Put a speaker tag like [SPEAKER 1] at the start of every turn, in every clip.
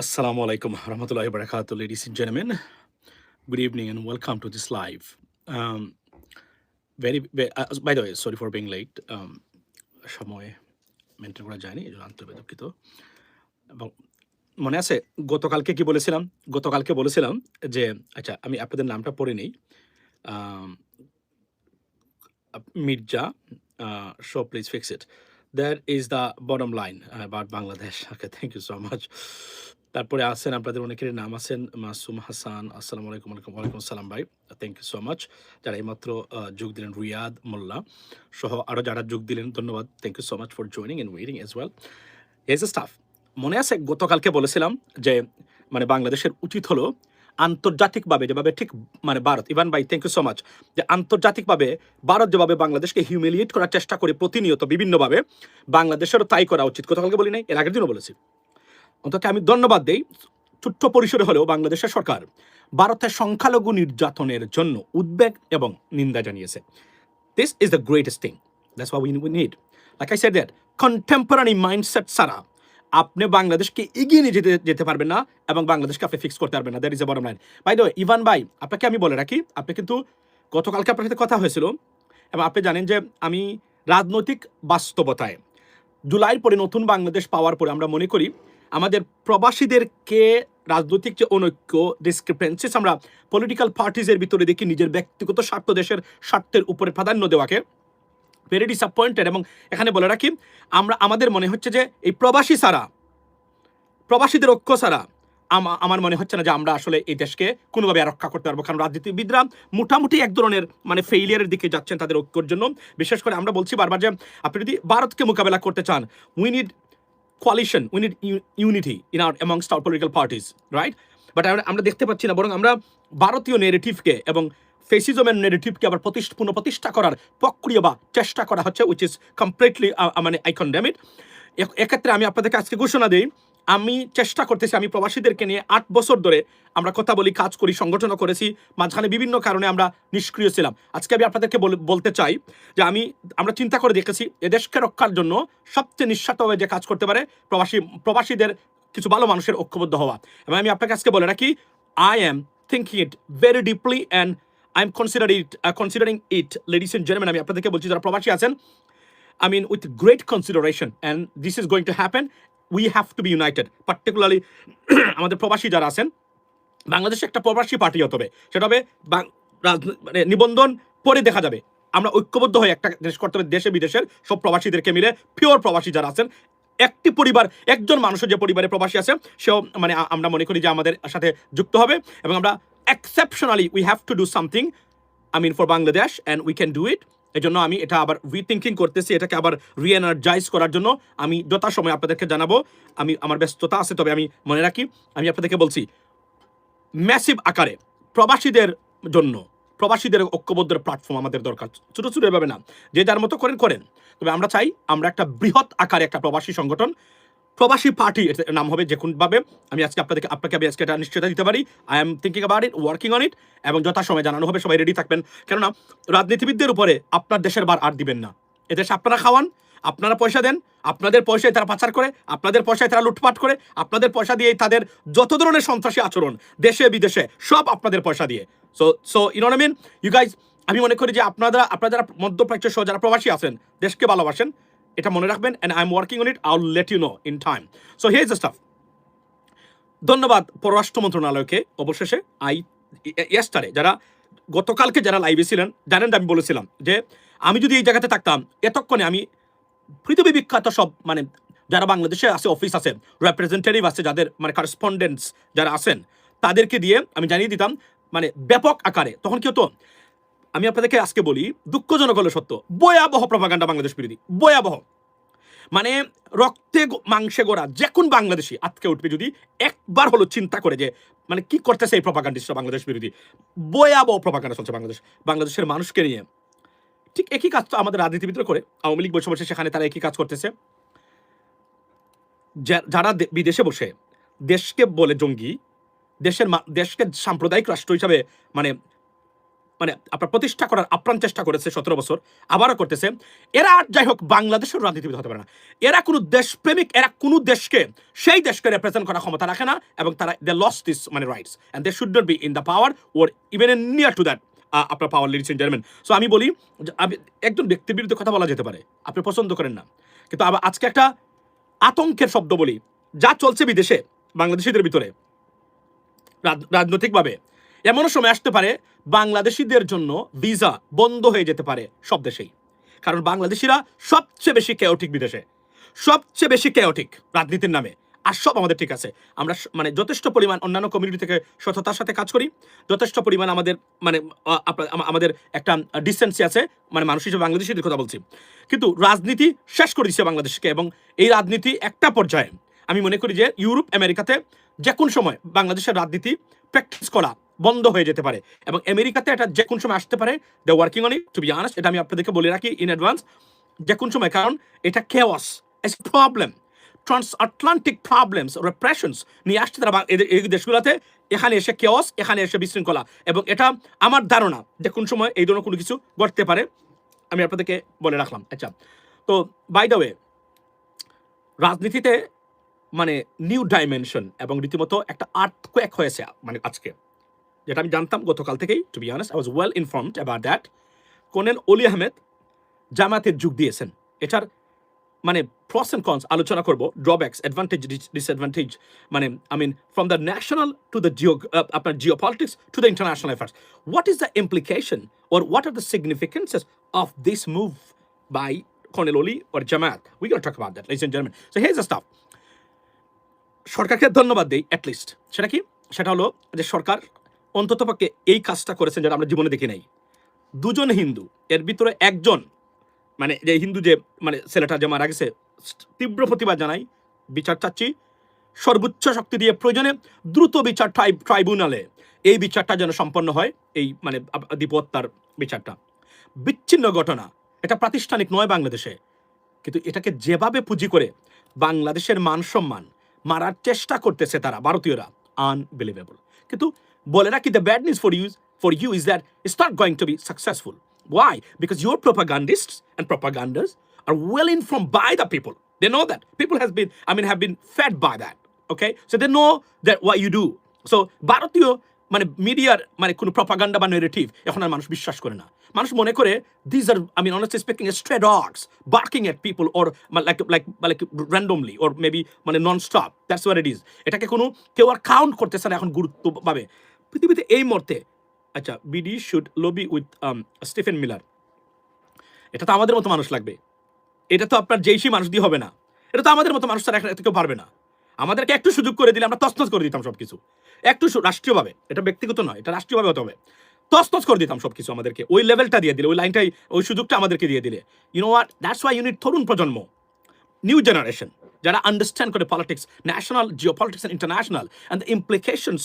[SPEAKER 1] Assalamu alaikum warahmatullahi wabarakatuh, ladies and gentlemen. Good evening and welcome to this live. By the way, sorry for being late. সময় maintain করা যায়নি, এই জন্য আন্তরিক দুঃখিত। এবং মনে আছে গতকালকে বলেছিলাম যে আচ্ছা আমি আপনাদের নামটা পড়ে নেই। আম, Mirza, so please fix it. That is the bottom line about Bangladesh. Okay, thank you so much. তারপরে আছেন আপনাদের অনেকের নাম আছেন মাসুম হাসান, আসসালামু আলাইকুম। ওয়ালাইকুম আসসালাম ভাই, থ্যাংক ইউ সো মাচ। যারা এইমাত্র যোগ দিলেন, রিয়াদ মোল্লা সহ আরও যারা যোগ দিলেন, ধন্যবাদ। Thank you so much for joining and waiting as well. As a stuff, মনে আছে গতকালকে বলেছিলাম যে মানে বাংলাদেশের উচিত হলো আন্তর্জাতিকভাবে যেভাবে ঠিক মানে ভারত, ইভান ভাই থ্যাংক ইউ সো মাচ, যে আন্তর্জাতিকভাবে ভারত যেভাবে বাংলাদেশকে হিউমিলিয়েট করার চেষ্টা করে প্রতিনিয়ত বিভিন্নভাবে, বাংলাদেশেরও তাই করা উচিত। গতকালকে বলি নাই, এর আগের দিনও বলেছি। অন্তত আমি ধন্যবাদ দেই, ছোট্ট পরিসরে হলেও বাংলাদেশের সরকার ভারতের সংখ্যালঘু নির্যাতনের জন্য উদ্বেগ এবং নিন্দা জানিয়েছে। This is the greatest thing, that's what we need. Like I said that contemporary mindset ছাড়া আপনি বাংলাদেশকে এগিয়ে নিয়ে যেতে পারবেন না এবং বাংলাদেশকে আপনি ফিক্স করতে পারবেন না। That is a bottom line. By the way, Ivan ভাই, আপনাকে আমি বলে রাখি, আপনি কিন্তু গতকালকে আপনার সাথে কথা হয়েছিল এবং আপনি জানেন যে আমি রাজনৈতিক বাস্তবতায় জুলাইয়ের পরে নতুন বাংলাদেশ পাওয়ার পরে আমরা মনে করি আমাদের প্রবাসীদেরকে রাজনৈতিক যে অনৈক্য, ডিসক্রিপেন্সিস আমরা পলিটিক্যাল পার্টিজের ভিতরে দেখি, নিজের ব্যক্তিগত স্বার্থ দেশের স্বার্থের উপরে প্রাধান্য দেওয়াকে ভেরি ডিসঅ্যাপয়েন্টেড। এবং এখানে বলে রাখি, আমাদের মনে হচ্ছে যে এই প্রবাসীদের ঐক্য ছাড়া আমার মনে হচ্ছে না যে আমরা আসলে এই দেশকে কোনোভাবে রক্ষা করতে পারবো। কারণ রাজনীতিবিদরা মোটামুটি এক ধরনের মানে ফেইলিয়ারের দিকে যাচ্ছেন তাদের ঐক্যর জন্য। বিশেষ করে আমরা বলছি বারবার যে আপনি যদি ভারতকে মোকাবেলা করতে চান, we need coalition, we need unity in our amongst our political parties, right? But আমরা দেখতে পাচ্ছি না, বরং আমরা ভারতীয় নেগেটিভকে এবং ফেসিজমের নেগেটিভকে আবার পুনঃপ্রতিষ্ঠা করার প্রক্রিয়া বা চেষ্টা করা হচ্ছে, উইচ ইজ কমপ্লিটলি মানে আই কনডেম ইট। এক্ষেত্রে আমি আপনাদেরকে আজকে ঘোষণা দিই, আমি চেষ্টা করতেছি, আমি প্রবাসীদেরকে নিয়ে 8 বছর ধরে আমরা কথা বলি, কাজ করি, সংগঠনও করেছি, মাঝখানে বিভিন্ন কারণে আমরা নিষ্ক্রিয় ছিলাম। আজকে আমি আপনাদেরকে বলতে চাই যে আমরা চিন্তা করে দেখেছি এদেশকে রক্ষার জন্য সবচেয়ে নিঃস্বার্থভাবে যে কাজ করতে পারে প্রবাসীদের কিছু ভালো মানুষের ঐক্যবদ্ধ হওয়া। এবং আমি আপনাকে আজকে বলে রাখি, I am thinking it very deeply and I am considering it ladies and gentleman. আমি আপনাদেরকে বলছি যারা প্রবাসী আছেন, I mean, with great consideration, and this is going to happen. We have to be united, particularly আমাদের প্রবাসী যারা আছেন। বাংলাদেশে একটা প্রবাসী পার্টি হতে হবে, সেটা হবে মানে নিবন্ধন পরে দেখা যাবে। আমরা ঐক্যবদ্ধ হয়ে একটা দেশ করতে হবে, দেশে বিদেশের সব প্রবাসীদেরকে মিলে, পিওর প্রবাসী যারা আছেন। একটি পরিবার, একজন মানুষের যে পরিবারে প্রবাসী আছে, সেও মানে আমরা মনে করি যে আমাদের সাথে যুক্ত হবে এবং আমরা exceptionally we have to do something, I mean, for Bangladesh, and we can do it. এই জন্য আমি এটা আবার রিথিঙ্কিং করতেছি, এটাকে আবার রিএনার্জাইজ করার জন্য আমি যথাসময়ে আপনাদেরকে জানাবো। আমার ব্যস্ততা আছে, তবে আমি মনে রাখি, আমি আপনাদেরকে বলছি ম্যাসিভ আকারে প্রবাসীদের জন্য, প্রবাসীদের ঐক্যবদ্ধ প্ল্যাটফর্ম আমাদের দরকার। ছোট ছোট এভাবে না, যে যার মতো করেন, তবে আমরা চাই আমরা একটা বৃহৎ আকারে একটা প্রবাসী সংগঠন, প্রবাসী পার্টি নাম হবে যে কোনভাবে। আমি আজকে আপনাকে আমি আজকে এটা নিশ্চয়তা দিতে পারি। I am thinking about it, working on ইট, এবং যথাসময়ে জানানো হবে। সবাই রেডি থাকবেন, কেননা রাজনীতিবিদদের উপরে আপনার দেশের বার আর দিবেন না। এদেশ আপনারা খাওয়ান, আপনারা পয়সা দেন, আপনাদের পয়সায় তারা পাচার করে, আপনাদের পয়সায় তারা লুটপাট করে, আপনাদের পয়সা দিয়েই তাদের যত ধরনের সন্ত্রাসী আচরণ দেশে বিদেশে সব আপনাদের পয়সা দিয়ে। So you know what I mean, you guys. আমি মনে করি যে আপনারা যারা মধ্যপ্রাচ্য সহ যারা প্রবাসী আছেন, দেশকে ভালোবাসেন, এটা মনে রাখবেন, and I'm working on it. I'll let you know in time. So here's the stuff. ধন্যবাদ পররাষ্ট্র মন্ত্রণালয়কে। অবশেষে yesterday যারা গতকালকে যারা লাইভে ছিলেন, জানেন আমি বলেছিলাম যে আমি যদি এই জায়গাতে থাকতাম, এতক্ষণে আমি পৃথিবী বিখ্যাত সব মানে যারা বাংলাদেশে আছে, অফিস আছে, রিপ্রেজেন্টেটিভ আছে, যাদের মানে করেসপন্ডেন্টস যারা আছেন, তাদেরকে দিয়ে আমি জানিয়ে দিতাম মানে ব্যাপক আকারে। তখন কি হতো, আমি আপনাদেরকে আজকে বলি, দুঃখজনক হলো সত্য, ভয়াবহ প্রপাগান্ডা বাংলাদেশ বিরোধী, ভয়াবহ। মানে রক্তে মাংসে গোড়া যে কোন বাংলাদেশি আটকে উঠবে যদি একবার হলো চিন্তা করে যে মানে কি করতেছে এই প্রপাগান্ডিস্টরা বাংলাদেশ বিরোধী। ভয়াবহ প্রপাগান্ডা চলছে বাংলাদেশের মানুষকে নিয়ে। ঠিক একই কাজ তো আমাদের রাজনীতিবিদরা করে, আওয়ামী লীগ বসে বসে সেখানে তারা একই কাজ করতেছে। যারা বিদেশে বসে দেশকে বলে জঙ্গি, দেশকে সাম্প্রদায়িক রাষ্ট্র হিসাবে মানে মানে আপনার প্রতিষ্ঠা করার আপ্রাণ চেষ্টা করেছে 17 বছর, আবারও করতেছে। এরা আর যাই হোক বাংলাদেশের রাজনীতিবিদ হতে পারে না। এরা কোনো দেশপ্রেমিক, এরা কোনো দেশকে, সেই দেশকে রিপ্রেজেন্ট করার ক্ষমতা রাখে না, এবং তারা দে লস্ট দিস মানে rights and they should not be in the power or even in near to that আপনার power, ladies and gentleman. So আমি বলি একজন ব্যক্তির বিরুদ্ধে কথা বলা যেতে পারে, আপনি পছন্দ করেন না, কিন্তু আবার আজকে একটা আতঙ্কের শব্দ বলি, যা চলছে বিদেশে বাংলাদেশিদের ভিতরে রাজনৈতিকভাবে, এমনও সময় আসতে পারে বাংলাদেশিদের জন্য ভিসা বন্ধ হয়ে যেতে পারে সব দেশেই। কারণ বাংলাদেশিরা সবচেয়ে বেশি কেওটিক বিদেশে, সবচেয়ে বেশি কেওটিক রাজনীতির নামে। আর সব আমাদের ঠিক আছে, আমরা মানে যথেষ্ট পরিমাণ অন্যান্য কমিউনিটি থেকে সততার সাথে কাজ করি, যথেষ্ট পরিমাণ আমাদের মানে আমাদের একটা ডিসেন্সি আছে, মানে মানুষ হিসেবে বাংলাদেশিদের কথা বলছি। কিন্তু রাজনীতি শেষ করে দিচ্ছে বাংলাদেশকে, এবং এই রাজনীতি একটা পর্যায়ে আমি মনে করি যে ইউরোপ আমেরিকাতে যে কোন সময় বাংলাদেশের রাজনীতি প্র্যাকটিস করা বন্ধ হয়ে যেতে পারে, এবং আমেরিকাতে এটা যে কোন সময় আসতে পারে। They working on it, to be honest, এটা আমি আপনাদেরকে বলে রাখি ইন অ্যাডভান্স, যে কোন সময়, কারণ এটা chaos, it's problem, trans Atlantic problems, repressions নিয়ে আসছে তারা এই দেশগুলোতে। এখানে এসে কেওয়াস, এখানে এসে বিশৃঙ্খলা, এবং এটা আমার ধারণা যে কোন সময় এই ধরনের কোনো কিছু ঘটতে পারে, আমি আপনাদেরকে বলে রাখলাম। আচ্ছা, তো বাই দ্য ওয়ে, রাজনীতিতে মানে নিউ ডাইমেনশন এবং রীতিমতো একটা আর্থকোয়েক হয়েছে মানে আজকে, যেটা আমি জানতাম গতকাল থেকেই, to be honest I was well informed about that. Colonel Oli Ahmed জামায়াতে যোগ দিয়েছেন, এটার মানে প্রস এন্ড কনস আলোচনা করব, ড্রব্যাকস, অ্যাডভান্টেজ, ডিসঅ্যাডভান্টেজ, মানে I mean from the national to the আপনার geopolitics to the international affairs. What is the implication or what are the significances of this move by Colonel Oli or Jamaat? We're going to talk about that, ladies and gentlemen. So here's the stuff. সরকারকে ধন্যবাদ দেই at least, সেটা কি, সেটা হলো যে সরকার অন্ততপক্ষে এই কাজটা করেছেন যেটা আমরা জীবনে দেখি নাই। দুজন হিন্দু, এর ভিতরে একজন মানে যে হিন্দু যে মানে ছেলেটা যে মারা গেছে, তীব্র প্রতিবাদ জানাই, বিচার চাচ্ছি সর্বোচ্চ শক্তি দিয়ে, প্রয়োজনে দ্রুত বিচার ট্রাইব্যুনালে এই বিচারটা যেন সম্পন্ন হয়, এই মানে দীপু হত্যার বিচারটা। বিচ্ছিন্ন ঘটনা, এটা প্রাতিষ্ঠানিক নয় বাংলাদেশে, কিন্তু এটাকে যেভাবে পুঁজি করে বাংলাদেশের মান সম্মান মারার চেষ্টা করতেছে তারা ভারতীয়রা, আনবিলিভেবল। কিন্তু বলে রাখি, the bad news for you is that it's not going to be successful. Why? Because your propagandists and propagandas are well informed by the people. They know that people have been fed by that. Okay, so they know that what you do. So ভারতীয় মানে মিডিয়ার মানে কোনো propaganda বা negative এখন আর মানুষ বিশ্বাস করে না। মানুষ মনে করে this are honestly speaking stray dogs barking at people or like randomly or maybe মানে non stop, that's what it is. এটাকে কোনো কেউ আর কাউন্ট করতেছে না এখন গুরুত্ব পাবে পৃথিবীতে এই মুহূর্তে। আচ্ছা, BD should lobby with Stephen Miller, এটা তো আমাদের মতো মানুষ লাগবে, এটা তো আপনার যেইসি মানুষ দিয়ে হবে না, এটা তো আমাদের মতো মানুষ তারা কেউ পারবে না। আমাদেরকে একটু সুযোগ করে দিলে আমরা তছনছ করে দিতাম সবকিছু, একটু রাষ্ট্রীয়ভাবে, এটা ব্যক্তিগত নয়, এটা রাষ্ট্রীয়ভাবে হতে হবে, তছনছ করে দিতাম সবকিছু। আমাদেরকে ওই লেভেলটা দিয়ে দিলে, ওই লাইনটাই, ওই সুযোগটা আমাদেরকে দিয়ে দিলে, you know what, that's why unit তরুণ প্রজন্ম, নিউ জেনারেশন, যারা আন্ডারস্ট্যান্ড করে politics, national geopolitics and international and the implications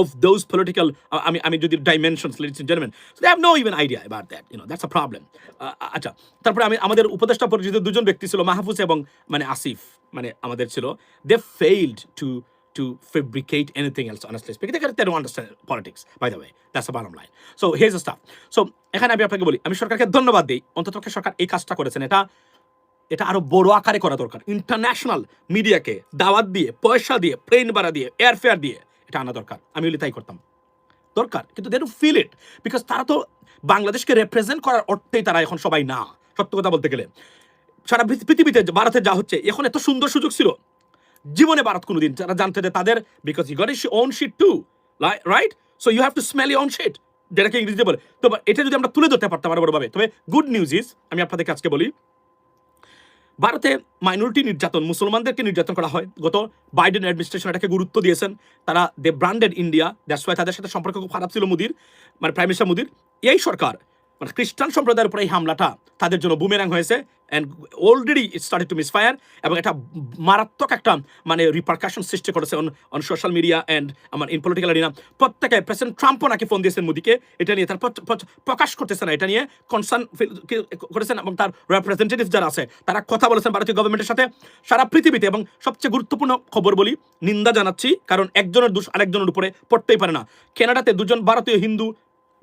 [SPEAKER 1] of those political I mean যদি dimensions, ladies and gentlemen, so they have no even idea about that, you know, that's a problem. আচ্ছা, তারপরে আমাদের উপদেষ্টা পরিচিত দুজন ব্যক্তি ছিল, মাহফুজ এবং মানে আসিফ, মানে আমাদের ছিল, they failed to fabricate anything else, honestly speaking. They don't understand politics, by the way, that's the bottom line. So here's the stuff. So এখানে আমি আপনাকে বলি, আমি সরকারকে ধন্যবাদ দিই, অন্ততপক্ষে সরকার এই কাজটা করেছেন। এটা আরো বড় আকারে করা দরকার, ইন্টারন্যাশনাল মিডিয়াকে দাওয়াত দিয়ে, পয়সা দিয়ে, প্লেন ভাড়া দিয়ে, এয়ারফেয়ার দিয়ে এটা আনা দরকার। আমি বলি তাই করতাম, দরকার, কিন্তু they don't feel it, because তারা তো বাংলাদেশকে রিপ্রেজেন্ট করার অর্থেই তারা এখন সবাই না। সত্য কথা বলতে গেলে সারা পৃথিবীতে ভারতে যা হচ্ছে, এখন এত সুন্দর সুযোগ ছিল জীবনে ভারত কোনোদিন যারা জানতে যে তাদের, because you got is own shit too, right? So you have to smell your own shit, যেটাকে ইংরেজিতে বলে। তো এটা যদি আমরা তুলে ধরতে পারতাম আরো বড়ভাবে। তবে গুড নিউজ ইজ, আমি আপনাদেরকে আজকে বলি, ভারতে মাইনরিটি নির্যাতন, মুসলমানদেরকে নির্যাতন করা হয়, গত বাইডেন অ্যাডমিনিস্ট্রেশন এটাকে গুরুত্ব দিয়েছেন, তারা দে ব্র্যান্ডেড ইন্ডিয়া, দ্যাটস ওয়াই তাদের সাথে সম্পর্ক খুব খারাপ ছিল মোদির, মানে প্রাইম মিনিস্টার মোদির। এই সরকার মানে খ্রিস্টান সম্প্রদায়ের উপরে এই হামলাটা তাদের জন্য বুমেরাং হয়েছে, and already it started to misfire, এবং এটা মারাত্মক একটা মানে রিপারকাশন সৃষ্টি করেছে অন সোশ্যাল মিডিয়া অ্যান্ড আমার ইন পলিটিক্যাল এরিনা। প্রত্যেকে, প্রেসিডেন্ট ট্রাম্পও নাকি ফোন দিয়েছেন মোদিকে এটা নিয়ে, তার প্রকাশ করতেছে না, এটা নিয়ে কনসার্ন করেছেন, এবং তার রিপ্রেজেন্টেটিভ যারা আছে তারা কথা বলেছেন ভারতীয় গভর্নমেন্টের সাথে সারা পৃথিবীতে। এবং সবচেয়ে গুরুত্বপূর্ণ খবর বলি, নিন্দা জানাচ্ছি, কারণ একজনের দোষ আরেকজনের উপরে পড়তেই পারে না। কানাডাতে দুজন ভারতীয় হিন্দু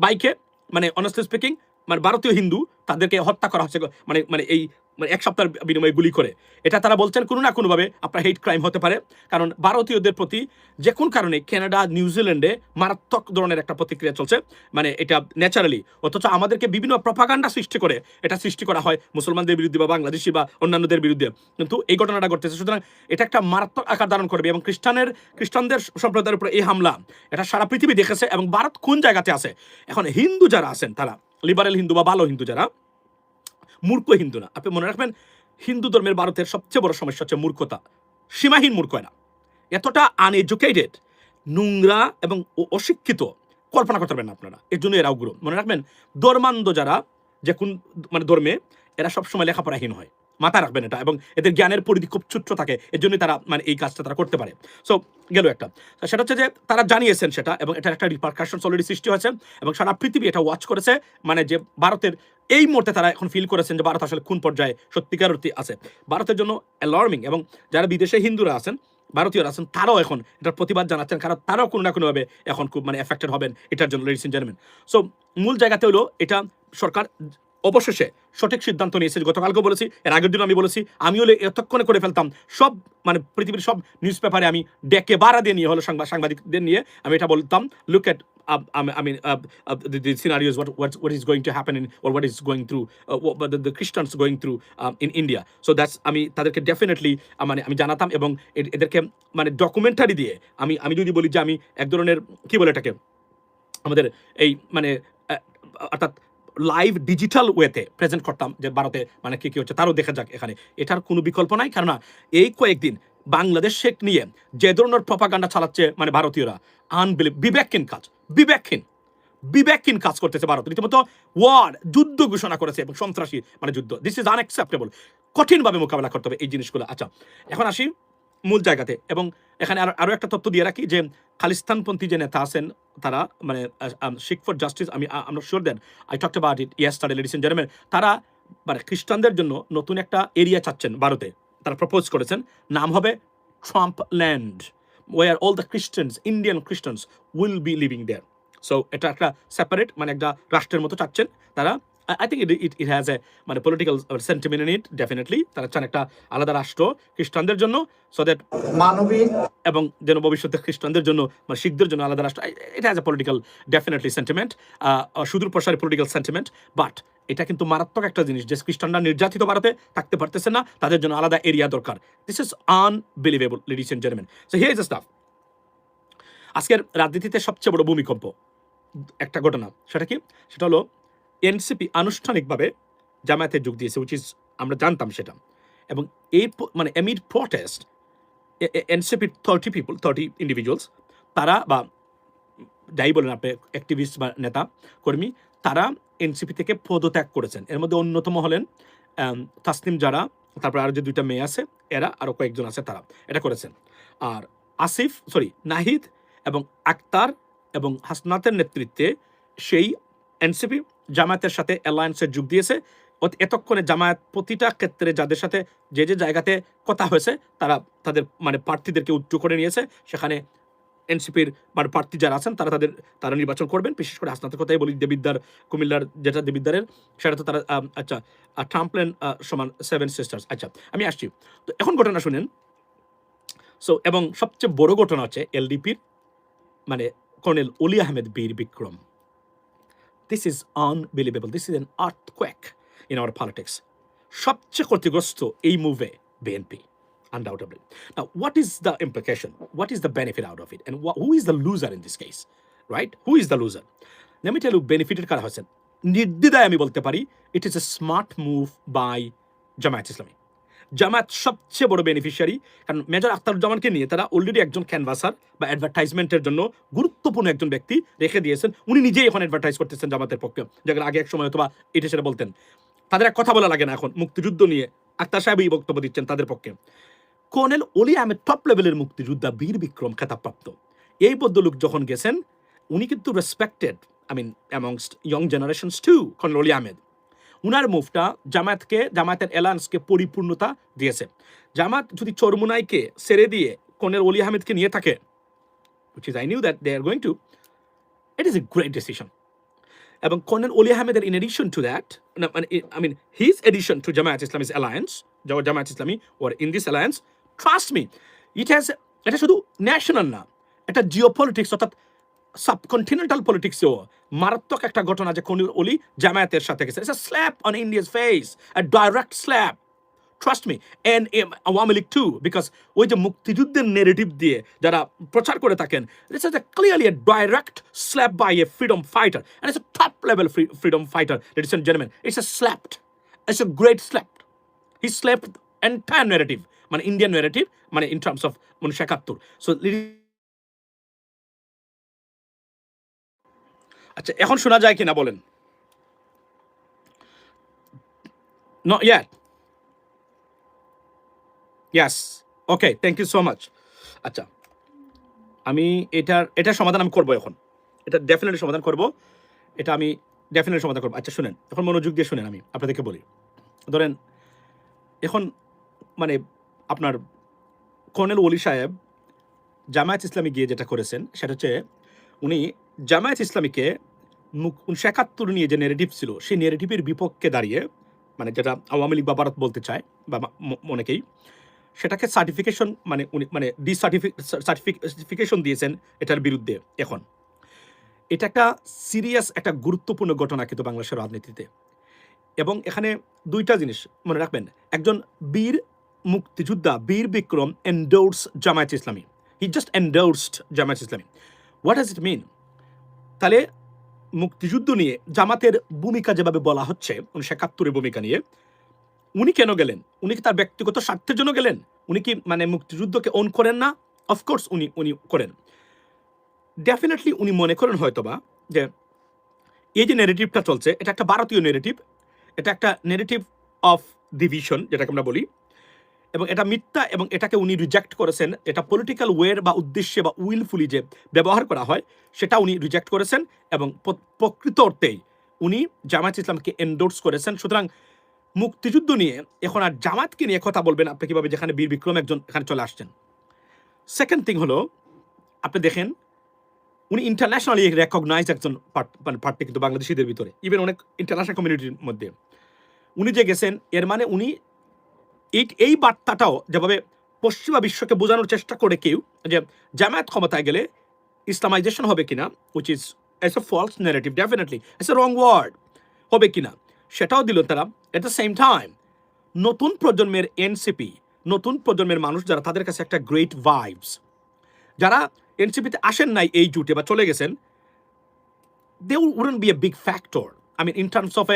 [SPEAKER 1] বাইকে মানে অনেস্টলি স্পিকিং মানে ভারতীয় হিন্দু তাদেরকে হত্যা করা হচ্ছে মানে মানে এই মানে এক সপ্তাহের বিনিময়ে গুলি করে। এটা তারা বলছেন কোনো না কোনোভাবে আপনার হেট ক্রাইম হতে পারে, কারণ ভারতীয়দের প্রতি যে কোন কারণে কানাডা নিউজিল্যান্ডে মারাত্মক ধরনের একটা প্রতিক্রিয়া চলছে, মানে এটা ন্যাচারালি। অথচ আমাদেরকে বিভিন্ন প্রপাগান্ডা সৃষ্টি করে এটা সৃষ্টি করা হয় মুসলমানদের বিরুদ্ধে বা বাংলাদেশি বা অন্যান্যদের বিরুদ্ধে, কিন্তু এই ঘটনাটা ঘটতেছে। সুতরাং এটা একটা মারাত্মক আকার ধারণ করবে এবং খ্রিস্টানদের সম্প্রদায়ের উপরে এই হামলা এটা সারা পৃথিবী দেখেছে এবং ভারত কোন জায়গাতে আছে। এখন হিন্দু যারা আছেন তারা লিবারেল হিন্দু বা ভালো হিন্দু যারা, মূর্খ হিন্দু না। আপনি মনে রাখবেন হিন্দু ধর্মের ভারতের সবচেয়ে বড় সমস্যা হচ্ছে মূর্খতা, সীমাহীন মূর্খ এরা, এতটা আনএডুকেটেড, নোংরা এবং অশিক্ষিত কল্পনা করতে পারবেন না আপনারা। এর জন্য এরা উগ্র। মনে রাখবেন ধর্মান্ধ যারা যে কোন মানে ধর্মে, এরা সবসময় লেখাপড়াহীন হয়, মাথায় রাখবেন এটা, এবং এদের জ্ঞানের পরিধি খুব ছোট্ট থাকে, এর জন্যই তারা মানে এই কাজটা তারা করতে পারে। সো গেল একটা, সেটা হচ্ছে যে তারা জানিয়েছেন সেটা, এবং এটার একটা রিপারকাশনস অলরেডি সৃষ্টি হয়েছে এবং সারা পৃথিবী এটা ওয়াচ করেছে। মানে যে ভারতের এই মুহূর্তে তারা এখন ফিল করেছেন যে ভারত আসলে কোন পর্যায়ে সত্যিকার অর্থে আছে। ভারতের জন্য অ্যালার্মিং, এবং যারা বিদেশে হিন্দুরা আছেন, ভারতীয়রা আছেন, তারাও এখন এটার প্রতিবাদ জানাচ্ছেন, কারণ তারাও কোনো না কোনোভাবে এখন খুব মানে এফেক্টেড হবেন এটার জন্য, লেডিস এন্ড জেন্টলম্যান। সো মূল জায়গাতে হলো এটা সরকার অবশেষে সঠিক সিদ্ধান্ত নিয়েছে। গতকালকে বলেছি, এর আগের দিন আমি বলেছি, আমি হলে এতক্ষণে করে ফেলতাম সব মানে পৃথিবীর সব নিউজ পেপারে আমি ডেকে বাড়া দিয়ে নিয়ে হলো সাংবাদিকদের নিয়ে আমি এটা বলতাম, look at I mean, the scenarios, what is going to happen in, or what is going through, what the Christians going through in India. So that's আমি তাদেরকে ডেফিনেটলি মানে আমি জানাতাম, এবং এদেরকে মানে ডকুমেন্টারি দিয়ে আমি যদি বলি যে আমি এক ধরনের কি বলে এটাকে আমাদের এই মানে অর্থাৎ লাইভ ডিজিটাল ওয়েতে প্রেজেন্ট করতাম যে ভারতে মানে কি হচ্ছে, তারও দেখা যাক এখানে। এটার কোনো বিকল্প নাই, কারণ এই কয়েকদিন বাংলাদেশ নিয়ে যে ধরনের প্রপাগান্ডা চালাচ্ছে মানে ভারতীয়রা, বিবেকহীন কাজ করতেছে ভারত। রীতিমতো ওয়ার, যুদ্ধ ঘোষণা করেছে, এবং সন্ত্রাসী মানে যুদ্ধ। This is unacceptable. কঠিনভাবে মোকাবেলা করতে হবে এই জিনিসগুলো। আচ্ছা, এখন আসি মূল জায়গাতে, এবং এখানে আরো একটা তথ্য দিয়ে রাখি যে খালিস্তানপন্থী যে নেতা আছেন তারা মানে শিখ ফর জাস্টিস, আমরা sure then I talked about it yesterday, ladies and gentleman. তারা মানে খ্রিস্টানদের জন্য নতুন একটা এরিয়া চাচ্ছেন ভারতে, তারা প্রপোজ করেছেন, নাম হবে Trump land, where all the Christians, Indian Christians will be living there. So এটা একটা সেপারেট মানে একটা রাষ্ট্রের মতো চাচ্ছেন তারা। I think it has a মানে political sentiment in it, definitely তারা চান একটা আলাদা রাষ্ট্র খ্রিস্টানদের জন্য, সো দ্যাট মানবিক এবং যেন ভবিষ্যতে খ্রিস্টানদের জন্য মানে শিখদের জন্য আলাদা রাষ্ট্র। এটা has a political definitely sentiment, সুদূর প্রসারী পলিটিক্যাল সেন্টিমেন্ট, বাট এটা কিন্তু মারাত্মক একটা জিনিস যে খ্রিস্টানরা নির্যাতিত ভারতে থাকতে পারতেছে না, তাদের জন্য আলাদা এরিয়া দরকার। This is unbelievable, ladies and gentleman. So here is the stuff. আজকের রাজনীতিতে সবচেয়ে বড় ভূমিকম্প একটা ঘটনা, সেটা কি? সেটা হলো এনসিপি আনুষ্ঠানিকভাবে জামায়াতে যোগ দিয়েছে, উইচ ইজ আমরা জানতাম সেটা, এবং এই মানে এমিড প্রটেস্ট এনসিপির 30 ইন্ডিভিজুয়ালস তারা বা যাই বলেন আপনি অ্যাক্টিভিস্ট বা নেতা কর্মী, তারা এনসিপি থেকে পদত্যাগ করেছেন। এর মধ্যে অন্যতম হলেন তাসনিম জারা, তারপর আরো যে 2টা মেয়ে আছে এরা, আরো কয়েকজন আছে, তারা এটা করেছেন। আর নাহিদ এবং আক্তার এবং হাসনাতের নেতৃত্বে সেই এনসিপি জামায়াতের সাথে অ্যালায়েন্সে যোগ দিয়েছে। এতক্ষণে জামায়াত প্রতিটা ক্ষেত্রে যাদের সাথে যে জায়গাতে কথা হয়েছে তারা তাদের মানে প্রার্থীদেরকে উচ্চ করে নিয়েছে, সেখানে এনসিপির মানে প্রার্থী যারা আছেন তারা নির্বাচন করবেন। বিশেষ করে হাসনাতের কথাই বলি, দেবিদ্বার কুমিল্লার যেটা দেবিদ্বারের, সেটা তো তারা আচ্ছা ট্রাম্পলেন সমান 7 সিস্টার্স। আচ্ছা, আমি আসছি। তো এখন ঘটনা শুনেন। সো এবং সবচেয়ে বড় ঘটনা হচ্ছে এলডিপির মানে কর্নেল অলি আহমেদ বীর Vikram. This is unbelievable. This is an earthquake in our politics. সবচেয়ে ক্ষতিগ্রস্ত এই মুভে BNP, undoubtedly. Now, what is the implication? What is the benefit out of it? And who is the loser in this case? Right? Who is the loser? Let me tell you, benefited কারা হয়েছেন। নির্দ্বিধায় আমি বলতে পারি, it is a smart move by Jamaat ইসলামী। জামায়াত সবচেয়ে বড় beneficiary, কারণ major আখতারুজ্জামানকে নিয়ে তারা অলরেডি একজন ক্যানভাসার বা অ্যাডভার্টাইজমেন্টের জন্য গুরুত্বপূর্ণ একজন ব্যক্তি রেখে দিয়েছেন। উনি নিজেই এখন অ্যাডভার্টাইজ করতেছেন জামাতের পক্ষে, যেখানে আগে এক সময় হয়তো বা এটা সেটা বলতেন। তাদের এক কথা বলা লাগে না এখন, মুক্তিযুদ্ধ নিয়ে আক্তার সাহেবই বক্তব্য দিচ্ছেন তাদের পক্ষে। কর্নেল অলি আহমেদ টপ লেভেলের মুক্তিযোদ্ধা, বীর বিক্রম খেতাবপ্রাপ্ত এই ভদ্রলোক যখন গেছেন, উনি কিন্তু respected amongst young generations too. Colonel Oli Ahmed উনার মুভটা জামায়াতের অ্যালায়েন্সকে পরিপূর্ণতা দিয়েছে। জামাত যদি চরমুনাইকে ছেড়ে দিয়ে কর্নেল অলি আহমেদকে নিয়ে থাকে, which is I knew that they are going to, it is a great decision. এবং কর্নেল ওলি আহমেদের in addition to that, I mean his addition to Jamaat Islamist alliance, Jamaat Islami or in this alliance, trust me, এটা শুধু national না, এটা geopolitics অর্থাৎ subcontinental পলিটিক্সেও মারাত্মক একটা ঘটনা যে কর্নেল ওলি জামায়াতের সাথে গেছে। It's a slap on India's face, a direct slap, trust me, and Awami League too, because ওই যে মুক্তিযুদ্ধের নেরেটিভ দিয়ে যারা প্রচার করে থাকেন, this is clearly a direct slap by a freedom fighter, and it's a top level freedom fighter, ladies and gentlemen. It's a slapped, it's a great slap. He slapped entire narrative, মানে Indian narrative, মানে in terms of 1971. So আচ্ছা, এখন শোনা যায় কিনা বলেন? Not yet. Yes. Okay, thank you so much. আচ্ছা, আমি এটার সমাধান আমি করব এখন। এটা ডেফিনেটলি সমাধান করব। এটা আমি ডেফিনেটলি সমাধান করব। আচ্ছা শুনেন, এখন মনোযোগ দিয়ে শুনেন, আমি আপনাদেরকে বলি। ধরেন এখন মানে আপনার কর্নেল ওলি সাহেব জামায়াত ইসলামী গিয়ে যেটা করেছেন সেটা হচ্ছে উনি জামায়াত ইসলামীকে 1971 নিয়ে যে নেরেটিভ ছিল সেই নেরেটিভের বিপক্ষে দাঁড়িয়ে, মানে যেটা আওয়ামী লীগ বা ভারত বলতে চায় বা অনেকেই, সেটাকে সার্টিফিকেশন মানে উনি মানে সার্টিফিকেশন দিয়েছেন এটার বিরুদ্ধে। এখন এটা একটা সিরিয়াস, একটা গুরুত্বপূর্ণ ঘটনা কিন্তু বাংলাদেশের রাজনীতিতে। এবং এখানে দুইটা জিনিস মনে রাখবেন। একজন বীর মুক্তিযোদ্ধা বীর Vikram endorse Jamaat Islami, he just এন্ডোর্সড Jamaat Islami. What does it মিন? তাহলে মুক্তিযুদ্ধ নিয়ে জামাতের ভূমিকা যেভাবে বলা হচ্ছে 1971 ভূমিকা নিয়ে, উনি কেন গেলেন? উনি কি তার ব্যক্তিগত স্বার্থের জন্য গেলেন? উনি কি মানে মুক্তিযুদ্ধকে অন করেন না? অফকোর্স উনি করেন। ডেফিনেটলি উনি মনে করেন হয়তোবা যে এই যে নেরেটিভটা চলছে এটা একটা ভারতীয় নেরেটিভ, এটা একটা নেরেটিভ অফ ডিভিশন যেটাকে আমরা বলি, এবং এটা মিথ্যা, এবং এটাকে উনি রিজেক্ট করেছেন। এটা পলিটিক্যাল ওয়ের বা উদ্দেশ্যে বা উইলফুলি যে ব্যবহার করা হয় সেটা উনি রিজেক্ট করেছেন, এবং প্রকৃত অর্থেই উনি জামায়াত ইসলামকে এন্ডোর্স করেছেন। সুতরাং মুক্তিযুদ্ধ নিয়ে এখন আর জামাতকে নিয়ে কথা বলবেন আপনি কিভাবে, যেখানে বীর বিক্রম একজন এখানে চলে আসছেন। সেকেন্ড থিং হলো, আপনি দেখেন উনি ইন্টারন্যাশনালি রেকগনাইজ একজন পার্টি কিন্তু বাংলাদেশিদের ভিতরে, ইভেন অনেক ইন্টারন্যাশনাল কমিউনিটির মধ্যে উনি যে গেছেন, এর মানে উনি এই বার্তাটাও যেভাবে পশ্চিমা বিশ্বকে বোঝানোর চেষ্টা করে কেউ যে জামায়াত ক্ষমতায় গেলে ইসলামাইজেশন হবে কিনা, which is as a false narrative, definitely as a wrong word, হবে কিনা সেটাও দিল তারা। এট দ্য সেম টাইম নতুন প্রজন্মের এনসিপি, নতুন প্রজন্মের মানুষ যারা, তাদের কাছে একটা গ্রেট ভাইবস, যারা এনসিপিতে আসেন নাই এই জুটে বা চলে গেছেন, they wouldn't be a big factor. I mean, in terms of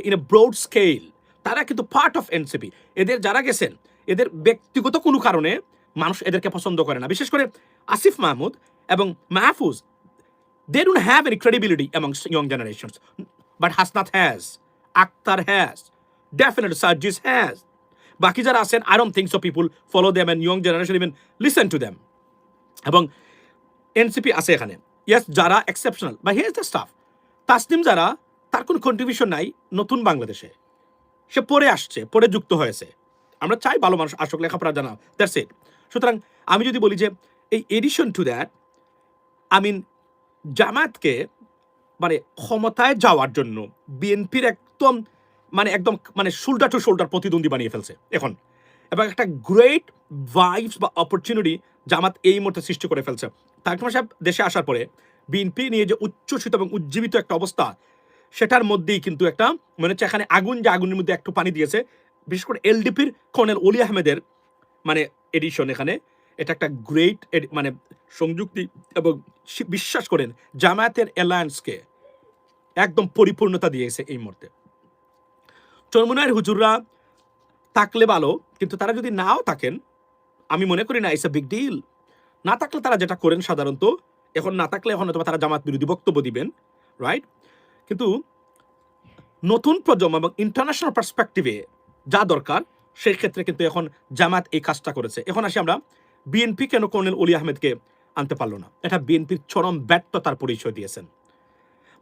[SPEAKER 1] in a broad scale, তারা কিন্তু পার্ট অফ এনসিপি। এদের যারা গেছেন, এদের ব্যক্তিগত কোনো কারণে মানুষ এদেরকে পছন্দ করে না। বিশেষ করে আসিফ মাহমুদ এবং Mahfuz, they don't have any credibility amongst young generations. But Hasnat has, Akhtar has, definitely Sarjis has. বাকি যারা আছেন, I don't think so people follow them and young generation even listen to them. এবং এনসিপি আছে এখানে, yes, যারা exceptional, বা here the staff. Tasnim যারা, তার কোনো কন্ট্রিবিউশন নাই নতুন বাংলাদেশে, সে পরে আসছে, পরে যুক্ত হয়েছে। আমরা চাই ভালো মানুষ আসুক, লেখাপড়া জানা, দ্যাটস ইট। সুতরাং আমি যদি বলি যে এই addition to that, I mean জামায়াতকে মানে ক্ষমতায় যাওয়ার জন্য বিএনপির একদম শোল্ডার টু শোল্ডার প্রতিদ্বন্দ্বী বানিয়ে ফেলছে এখন, এবং একটা গ্রেট ভাইবস বা অপরচুনিটি জামাত এই মুহূর্তে সৃষ্টি করে ফেলছে। তারেক রহমান সাহেব দেশে আসার পরে বিএনপি নিয়ে যে উচ্ছ্বসিত এবং উজ্জীবিত একটা অবস্থা, সেটার মধ্যেই কিন্তু একটা মনে হচ্ছে এখানে আগুন, যে আগুনের মধ্যে একটু পানি দিয়েছে। বিশেষ করে এলডিপির কর্নেল ওলি আহমেদের মানে এডিশন, এখানে এটা একটা গ্রেট মানে সংযুক্তি, এবং বিশ্বাস করেন জামায়াতের অ্যালায়েন্সকে একদম পরিপূর্ণতা দিয়েছে এই মুহূর্তে। চরমুনায়ের হুজুররা থাকলে ভালো, কিন্তু তারা যদি নাও থাকেন, আমি মনে করি না ইটস এ বিগ ডিল। না থাকলে তারা যেটা করেন সাধারণত, এখন না থাকলে এখন হয়তো তারা জামাত বিরোধী বক্তব্য দিবেন, রাইট? কিন্তু নতুন প্রজন্ম এবং ইন্টারন্যাশনাল পার্সপেক্টিভে যা দরকার, সেই ক্ষেত্রে কিন্তু এখন জামাত এই কাজটা করেছে। এখন আসি আমরা, বিএনপি কেন কর্নেল ওলি আহমেদকে আনতে পারলো না? এটা বিএনপির চরম ব্যর্থতার পরিচয় দিয়েছেন।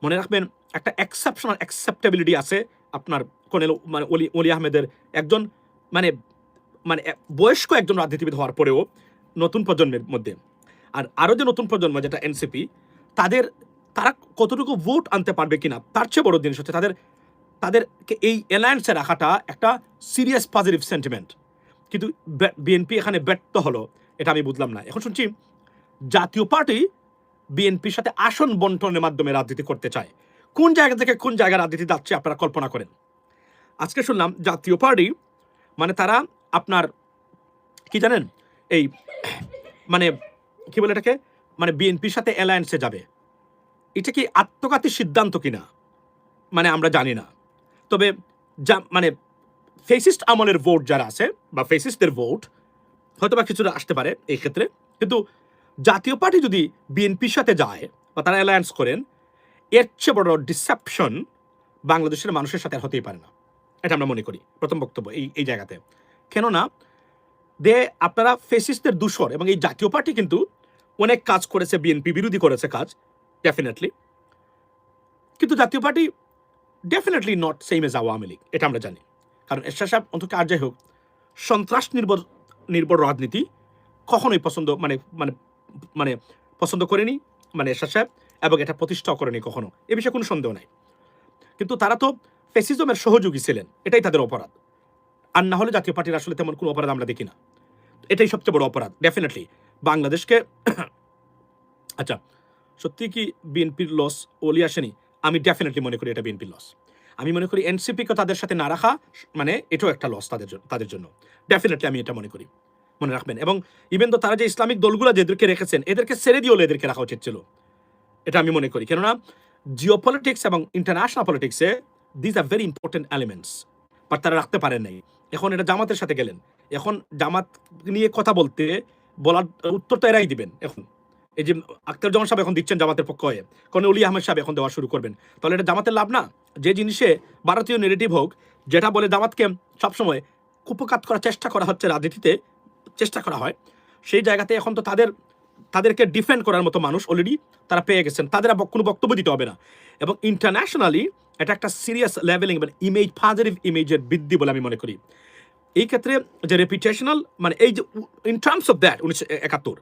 [SPEAKER 1] মনে রাখবেন, একটা এক্সেপশনাল অ্যাকসেপ্টেবিলিটি আছে আপনার কর্নেল মানে ওলি আহমেদের, একজন মানে বয়স্ক একজন রাজনীতিবিদ হওয়ার পরেও নতুন প্রজন্মের মধ্যে। আর আরও যে নতুন প্রজন্ম যেটা এনসিপি, তারা কতটুকু ভোট আনতে পারবে কিনা, তার চেয়ে বড় জিনিস হচ্ছে তাদেরকে এই অ্যালায়েন্সে রাখাটা একটা সিরিয়াস পজিটিভ সেন্টিমেন্ট। কিন্তু বিএনপি এখানে ব্যর্থ হলো, এটা আমি বুঝলাম না। এখন শুনছি জাতীয় পার্টি বিএনপির সাথে আসন বন্টনের মাধ্যমে রাজনীতি করতে চায়। কোন জায়গা থেকে কোন জায়গায় রাজনীতি যাচ্ছে আপনারা কল্পনা করেন। আজকে শুনলাম জাতীয় পার্টি মানে তারা আপনার কি জানেন, এই মানে কি বলে এটাকে, মানে বিএনপির সাথে অ্যালায়েন্সে যাবে। এটা কি আত্মঘাতী সিদ্ধান্ত কিনা মানে আমরা জানি না। তবে যা মানে ফেসিস্ট আমলের ভোট যারা আছে বা ফেসিস্টদের ভোট হয়তো বা কিছুটা আসতে পারে এই ক্ষেত্রে, কিন্তু জাতীয় পার্টি যদি বিএনপির সাথে যায় বা তারা অ্যালায়েন্স করেন, এর চেয়ে বড় ডিসেপশন বাংলাদেশের মানুষের সাথে আর হতেই পারে না, এটা আমরা মনে করি। প্রথম বক্তব্য এই জায়গাতে, কেননা আপনারা ফেসিস্টদের দূষর, এবং এই জাতীয় পার্টি কিন্তু অনেক কাজ করেছে, বিএনপি বিরোধী করেছে কাজ ডেফিনেটলি, কিন্তু Jatiya Party definitely not same as Awami League, এটা আমরা জানি। কারণ এরশাদ সাহেব অন্তত আর যাই হোক সন্ত্রাস নির্ভর রাজনীতি কখনোই পছন্দ মানে মানে মানে পছন্দ করেনি মানে এরশাদ সাহেব, এবং এটা প্রতিষ্ঠাও করেনি কখনো, এ বিষয়ে কোনো সন্দেহ নাই। কিন্তু তারা তো ফ্যাসিজমের সহযোগী ছিলেন, এটাই তাদের অপরাধ। আর না হলে জাতীয় পার্টির আসলে তেমন কোনো অপরাধ আমরা দেখি না, এটাই সবচেয়ে বড় অপরাধ ডেফিনেটলি বাংলাদেশকে। আচ্ছা, সত্যি কি বিএনপির লস ওলি আসেনি? আমি ডেফিনেটলি মনে করি এটা বিএনপির লস। আমি মনে করি এনসিপিকে তাদের সাথে না রাখা মানে এটাও একটা লস তাদের জন্য, ডেফিনেটলি আমি এটা মনে করি, মনে রাখবেন। এবং ইভেন তো তারা যে ইসলামিক দলগুলো যেদেরকে রেখেছেন এদেরকে ছেড়ে দিয়ে হলে এদেরকে রাখা উচিত ছিল, এটা আমি মনে করি। কেননা জিওপলিটিক্স এবং ইন্টারন্যাশনাল পলিটিক্সে this are very important elements, but তারা রাখতে পারেন নাই। এখন এটা জামাতের সাথে গেলেন, এখন জামাত নিয়ে কথা বলার উত্তর তো এরাই দিবেন। এখন এই যে আখতারুজ্জামান সাহেব এখন দিচ্ছেন জামাতের পক্ষ হয়ে, অলি আহমেদ সাহেব এখন দেওয়া শুরু করবেন, তাহলে এটা জামাতের লাভ না? যে জিনিসে ভারতীয় নেগেটিভ হোক, যেটা বলে জামাতকে সবসময় কুপকাত করার চেষ্টা করা হচ্ছে, রাজনীতিতে চেষ্টা করা হয়, সেই জায়গাতে এখন তো তাদেরকে ডিফেন্ড করার মতো মানুষ অলরেডি তারা পেয়ে গেছেন, তাদের কোনো বক্তব্য দিতে হবে না। এবং ইন্টারন্যাশনালি এটা একটা সিরিয়াস লেভেলিং মানে ইমেজ, পজিটিভ ইমেজের বৃদ্ধি বলে আমি মনে করি। এই ক্ষেত্রে যে রেপুটেশনাল মানে এই যে ইন টার্মস অফ দ্যাট 1971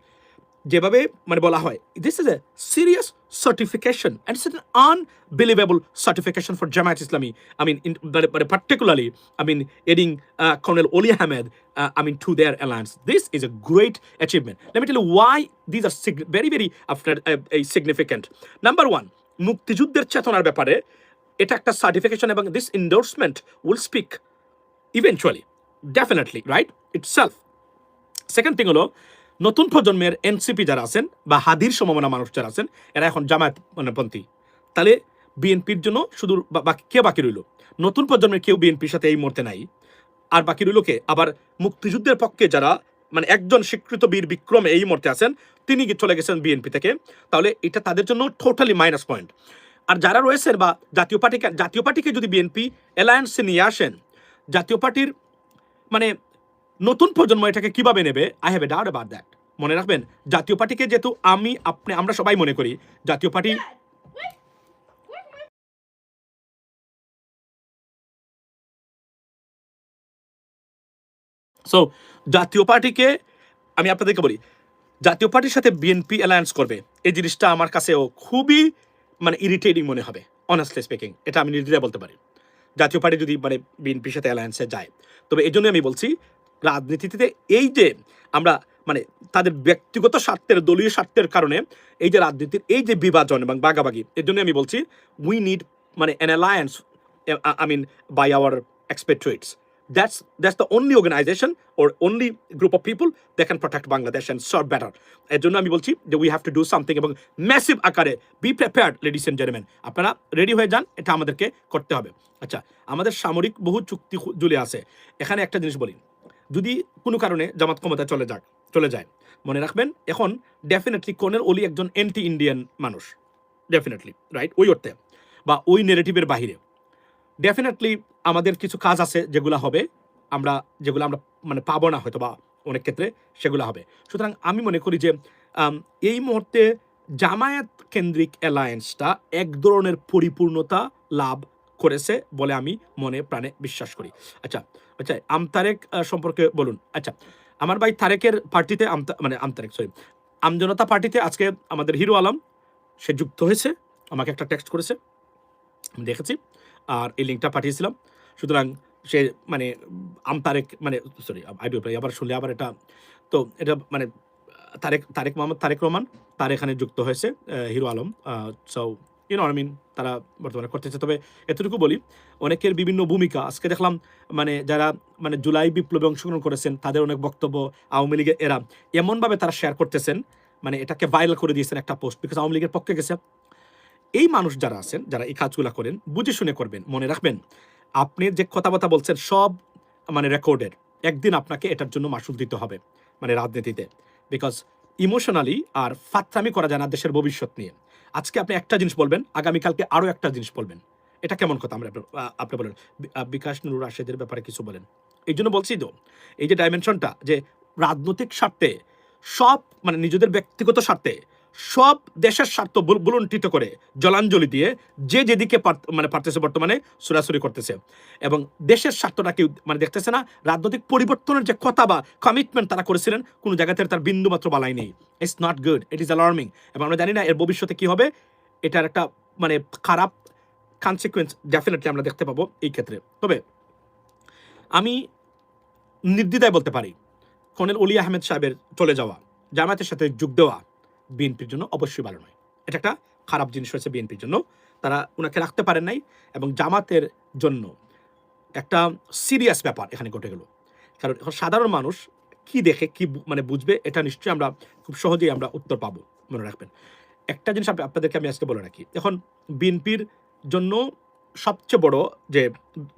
[SPEAKER 1] যেভাবে মানে বলা হয়, this is a serious certification and it's an unbelievable certification for Jamaat Islami. I mean, particularly, I mean, adding Colonel Oli Ahmed, I mean, to their alliance. This is a great achievement. Let me tell you why these are very, very significant. Number one, মুক্তিযুদ্ধের চেতনার ব্যাপারে এটা একটা certification, এবং this endorsement will speak eventually, definitely, right, itself. Second thing হলো, নতুন প্রজন্মের NCP যারা আছেন বা হাদির সমমনা মানুষ যারা আছেন, এরা এখন জামায়াতপন্থী। তাহলে বিএনপির জন্য শুধু কে বাকি রইল? নতুন প্রজন্মের কেউ বিএনপির সাথে এই মুহূর্তে নাই, আর বাকি রইল কে? আবার মুক্তিযুদ্ধের পক্ষে যারা মানে একজন স্বীকৃত বীর বিক্রম এই মুহূর্তে আছেন, তিনি চলে গেছেন বিএনপি থেকে, তাহলে এটা তাদের জন্য টোটালি মাইনাস পয়েন্ট। আর যারা রয়েছেন বা জাতীয় পার্টিকে যদি বিএনপি অ্যালায়েন্সে নিয়ে আসেন, জাতীয় পার্টির মানে নতুন প্রজন্ম এটাকে কিভাবে নেবে? I have a doubt about that. মনে রাখবেন, জাতীয় পার্টিকে যেহেতু আমরা সবাই মনে করি জাতীয় পার্টি সো জাতীয় পার্টিকে আমি আপনাদেরকে বলি, জাতীয় পার্টির সাথে বিএনপি অ্যালায়েন্স করবে, এই জিনিসটা আমার কাছেও খুবই মানে ইরিটেটিং মনে হবে, অনেস্টলি স্পিকিং, এটা আমি নির্দ্বিধায় বলতে পারি, জাতীয় পার্টি যদি মানে বিএনপির সাথে অ্যালায়েন্সে যায়। তবে এই জন্যই আমি বলছি, রাজনীতিতে এই যে আমরা মানে তাদের ব্যক্তিগত স্বার্থের, দলীয় স্বার্থের কারণে এই যে রাজনীতির এই যে বিভাজন এবং ভাগাভাগি, এর জন্য আমি বলছি উই নিড মানে an alliance, I mean, by our expatriates. That's the only organization or only group of people that can protect Bangladesh and serve better. এর জন্য আমি বলছি যে we have to do something, এবং ম্যাসিভ আকারে be prepared ladies and gentleman, আপনারা ready হয়ে যান, এটা আমাদেরকে করতে হবে। আচ্ছা, আমাদের সামরিক বহু চুক্তি ঝুলে আছে। এখানে একটা জিনিস বলি, যদি কোনো কারণে জামাত ক্ষমতায় চলে যায়, মনে রাখবেন এখন ডেফিনেটলি কর্নেল ওলি একজন অ্যান্টি ইন্ডিয়ান মানুষ, ডেফিনেটলি, রাইট? ওই অর্থে বা ওই নেগেটিভের বাহিরে ডেফিনেটলি আমাদের কিছু কাজ আছে যেগুলো আমরা মানে পাবো না হয়তো বা অনেক ক্ষেত্রে সেগুলো হবে। সুতরাং আমি মনে করি যে এই মুহূর্তে জামায়াত কেন্দ্রিক অ্যালায়েন্সটা এক ধরনের পরিপূর্ণতা লাভ করেছে বলে আমি মনে প্রাণে বিশ্বাস করি। আচ্ছা, আমতারেক সম্পর্কে বলুন। আচ্ছা, আমার ভাই তারেকের পার্টিতে আমজনতা পার্টিতে আজকে আমাদের হিরো আলম সে যুক্ত হয়েছে, আমাকে একটা টেক্সট করেছে, আমি দেখেছি, আর এই লিঙ্কটা পাঠিয়েছিলাম। সুতরাং সে মানে তারেক মানে সরি আবার শুনলে আবার এটা তো এটা মানে তারেক মোহাম্মদ তারেক রহমান তার এখানে যুক্ত হয়েছে Hero Alom. So I mean তারা বর্তমানে করতেছে। তবে এতটুকু বলি, অনেকের বিভিন্ন ভূমিকা আজকে দেখলাম, মানে যারা মানে জুলাই বিপ্লবে অংশগ্রহণ করেছেন তাদের অনেক বক্তব্য আওয়ামী লীগের এরা এমনভাবে তারা শেয়ার করতেছেন, মানে এটাকে ভাইরাল করে দিয়েছেন একটা পোস্ট, বিকজ আওয়ামী লীগের পক্ষে গেছে। এই মানুষ যারা আছেন, যারা এই কাজগুলো করেন, বুঝে শুনে করবেন। মনে রাখবেন, আপনি যে কথাবার্তা বলছেন সব মানে রেকর্ডের, একদিন আপনাকে এটার জন্য মাসুল দিতে হবে মানে রাজনীতিতে, বিকজ ইমোশনালি আর ফাত্রামি করা যায় না দেশের ভবিষ্যৎ নিয়ে। আজকে আপনি একটা জিনিস বলবেন, আগামীকালকে আরও একটা জিনিস বলবেন, এটা কেমন কথা? আমরা আপনি বলেন বিকাশ নুরুল রাশেদের ব্যাপারে কিছু বলেন। এই জন্য বলছি তো, এই যে ডাইমেনশনটা, যে রাজনৈতিক স্বার্থে সব মানে নিজেদের ব্যক্তিগত স্বার্থে সব দেশের স্বার্থ বুলুণ্ঠিত করে জলাঞ্জলি দিয়ে যে যেদিকে মানে পারতেছে বর্তমানে সুরাসুরি করতেছে, এবং দেশের স্বার্থটা কেউ মানে দেখতেছে না। রাজনৈতিক পরিবর্তনের যে কথা বা কমিটমেন্ট তারা করেছিলেন, কোনো জায়গাতে তার বিন্দুমাত্র বালাই নেই। It's not good, it is alarming. এবং আমরা জানি না এর ভবিষ্যতে কি হবে। এটার একটা মানে খারাপ কনসিকুয়েন্স ডেফিনেটলি আমরা দেখতে পাবো এই ক্ষেত্রে। তবে আমি নির্দ্বিধায় বলতে পারি, কর্নেল অলি আহমেদ সাহেবের চলে যাওয়া, জামায়াতের সাথে যোগ দেওয়া বিএনপির জন্য অবশ্যই ভালো নয়। এটা একটা খারাপ জিনিস হয়েছে বিএনপির জন্য। তারা ওনাকে রাখতে পারেন নাই, এবং জামাতের জন্য একটা সিরিয়াস ব্যাপার এখানে ঘটে গেল। কারণ এখন সাধারণ মানুষ কি দেখে কি মানে বুঝবে, এটা নিশ্চয়ই আমরা খুব সহজেই আমরা উত্তর পাবো। মনে রাখবেন একটা জিনিস আপনাদেরকে আমি আজকে বলে রাখি, এখন বিএনপির জন্য সবচেয়ে বড় যে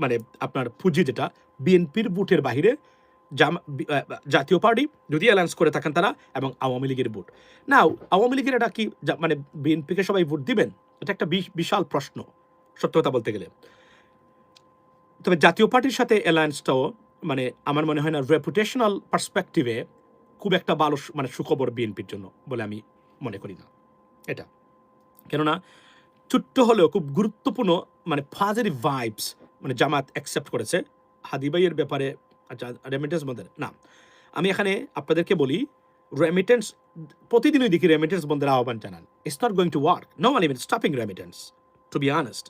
[SPEAKER 1] মানে আপনার পুঁজি, যেটা বিএনপির বুটের বাহিরে জাতীয় পার্টি যদি অ্যালায়েন্স করে থাকেন তারা, এবং আওয়ামী লীগের ভোট। না, আওয়ামী লীগের এটা কি মানে বিএনপিকে সবাই ভোট দিবেন? এটা একটা বিশাল প্রশ্ন সত্য কথা বলতে গেলে। তবে জাতীয় পার্টির সাথে অ্যালায়েন্সটাও মানে আমার মনে হয় না রেপুটেশনাল পার্সপেক্টিভে খুব একটা ভালো মানে সুখবর বিএনপির জন্য বলে আমি মনে করি না এটা। কেননা ছোট্ট হলেও খুব গুরুত্বপূর্ণ মানে পজিটিভ ভাইবস মানে জামাত অ্যাকসেপ্ট করেছে হাদি ভাইয়ের ব্যাপারে। আচ্ছা, রেমিটেন্স বন্ধের না, আমি এখানে আপনাদেরকে বলি, রেমিটেন্স প্রতিদিনই দেখি রেমিটেন্স বন্ধের আহ্বান জানান। It's not going to work, no one even stopping remittance, to be honest.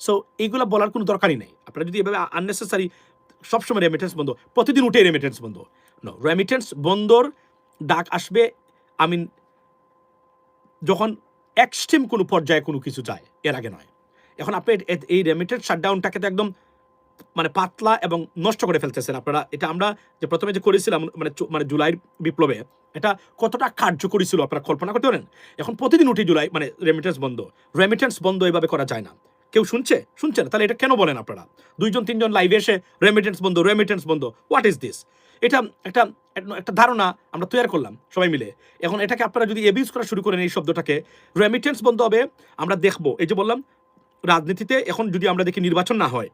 [SPEAKER 1] So এইগুলো বলার কোনো দরকারই নেই। আপনারা যদি এভাবে আননেসেসারি সবসময় রেমিটেন্স বন্ধ, প্রতিদিন উঠে রেমিটেন্স বন্ধ, নো, রেমিটেন্স বন্ধর ডাক আসবে আমি যখন এক্সট্রিম কোনো পর্যায়ে কোনো কিছু যায়, এর আগে নয়। এখন আপনি এই রেমিটেন্স শাটডাউনটাকে তো একদম মানে পাতলা এবং নষ্ট করে ফেলতেছেন আপনারা। এটা আমরা যে প্রথমে যে করেছিলাম মানে জুলাইয়ের বিপ্লবে, এটা কতটা কার্যকরী ছিল আপনারা কল্পনা করতে পারেন? এখন প্রতিদিন উঠে জুলাই মানে রেমিটেন্স বন্ধ এইভাবে করা যায় না। কেউ শুনছে না, তাহলে এটা কেন বলেন আপনারা? 2-3 লাইভে এসে রেমিটেন্স বন্ধ, হোয়াট ইজ দিস? এটা একটা একটা ধারণা আমরা তৈরি করলাম সবাই মিলে। এখন এটাকে আপনারা যদি এবিউজ করা শুরু করেন, এই শব্দটাকে, রেমিটেন্স বন্ধ হবে, আমরা দেখবো। এই যে বললাম, রাজনীতিতে এখন যদি আমরা দেখি নির্বাচন না হয়,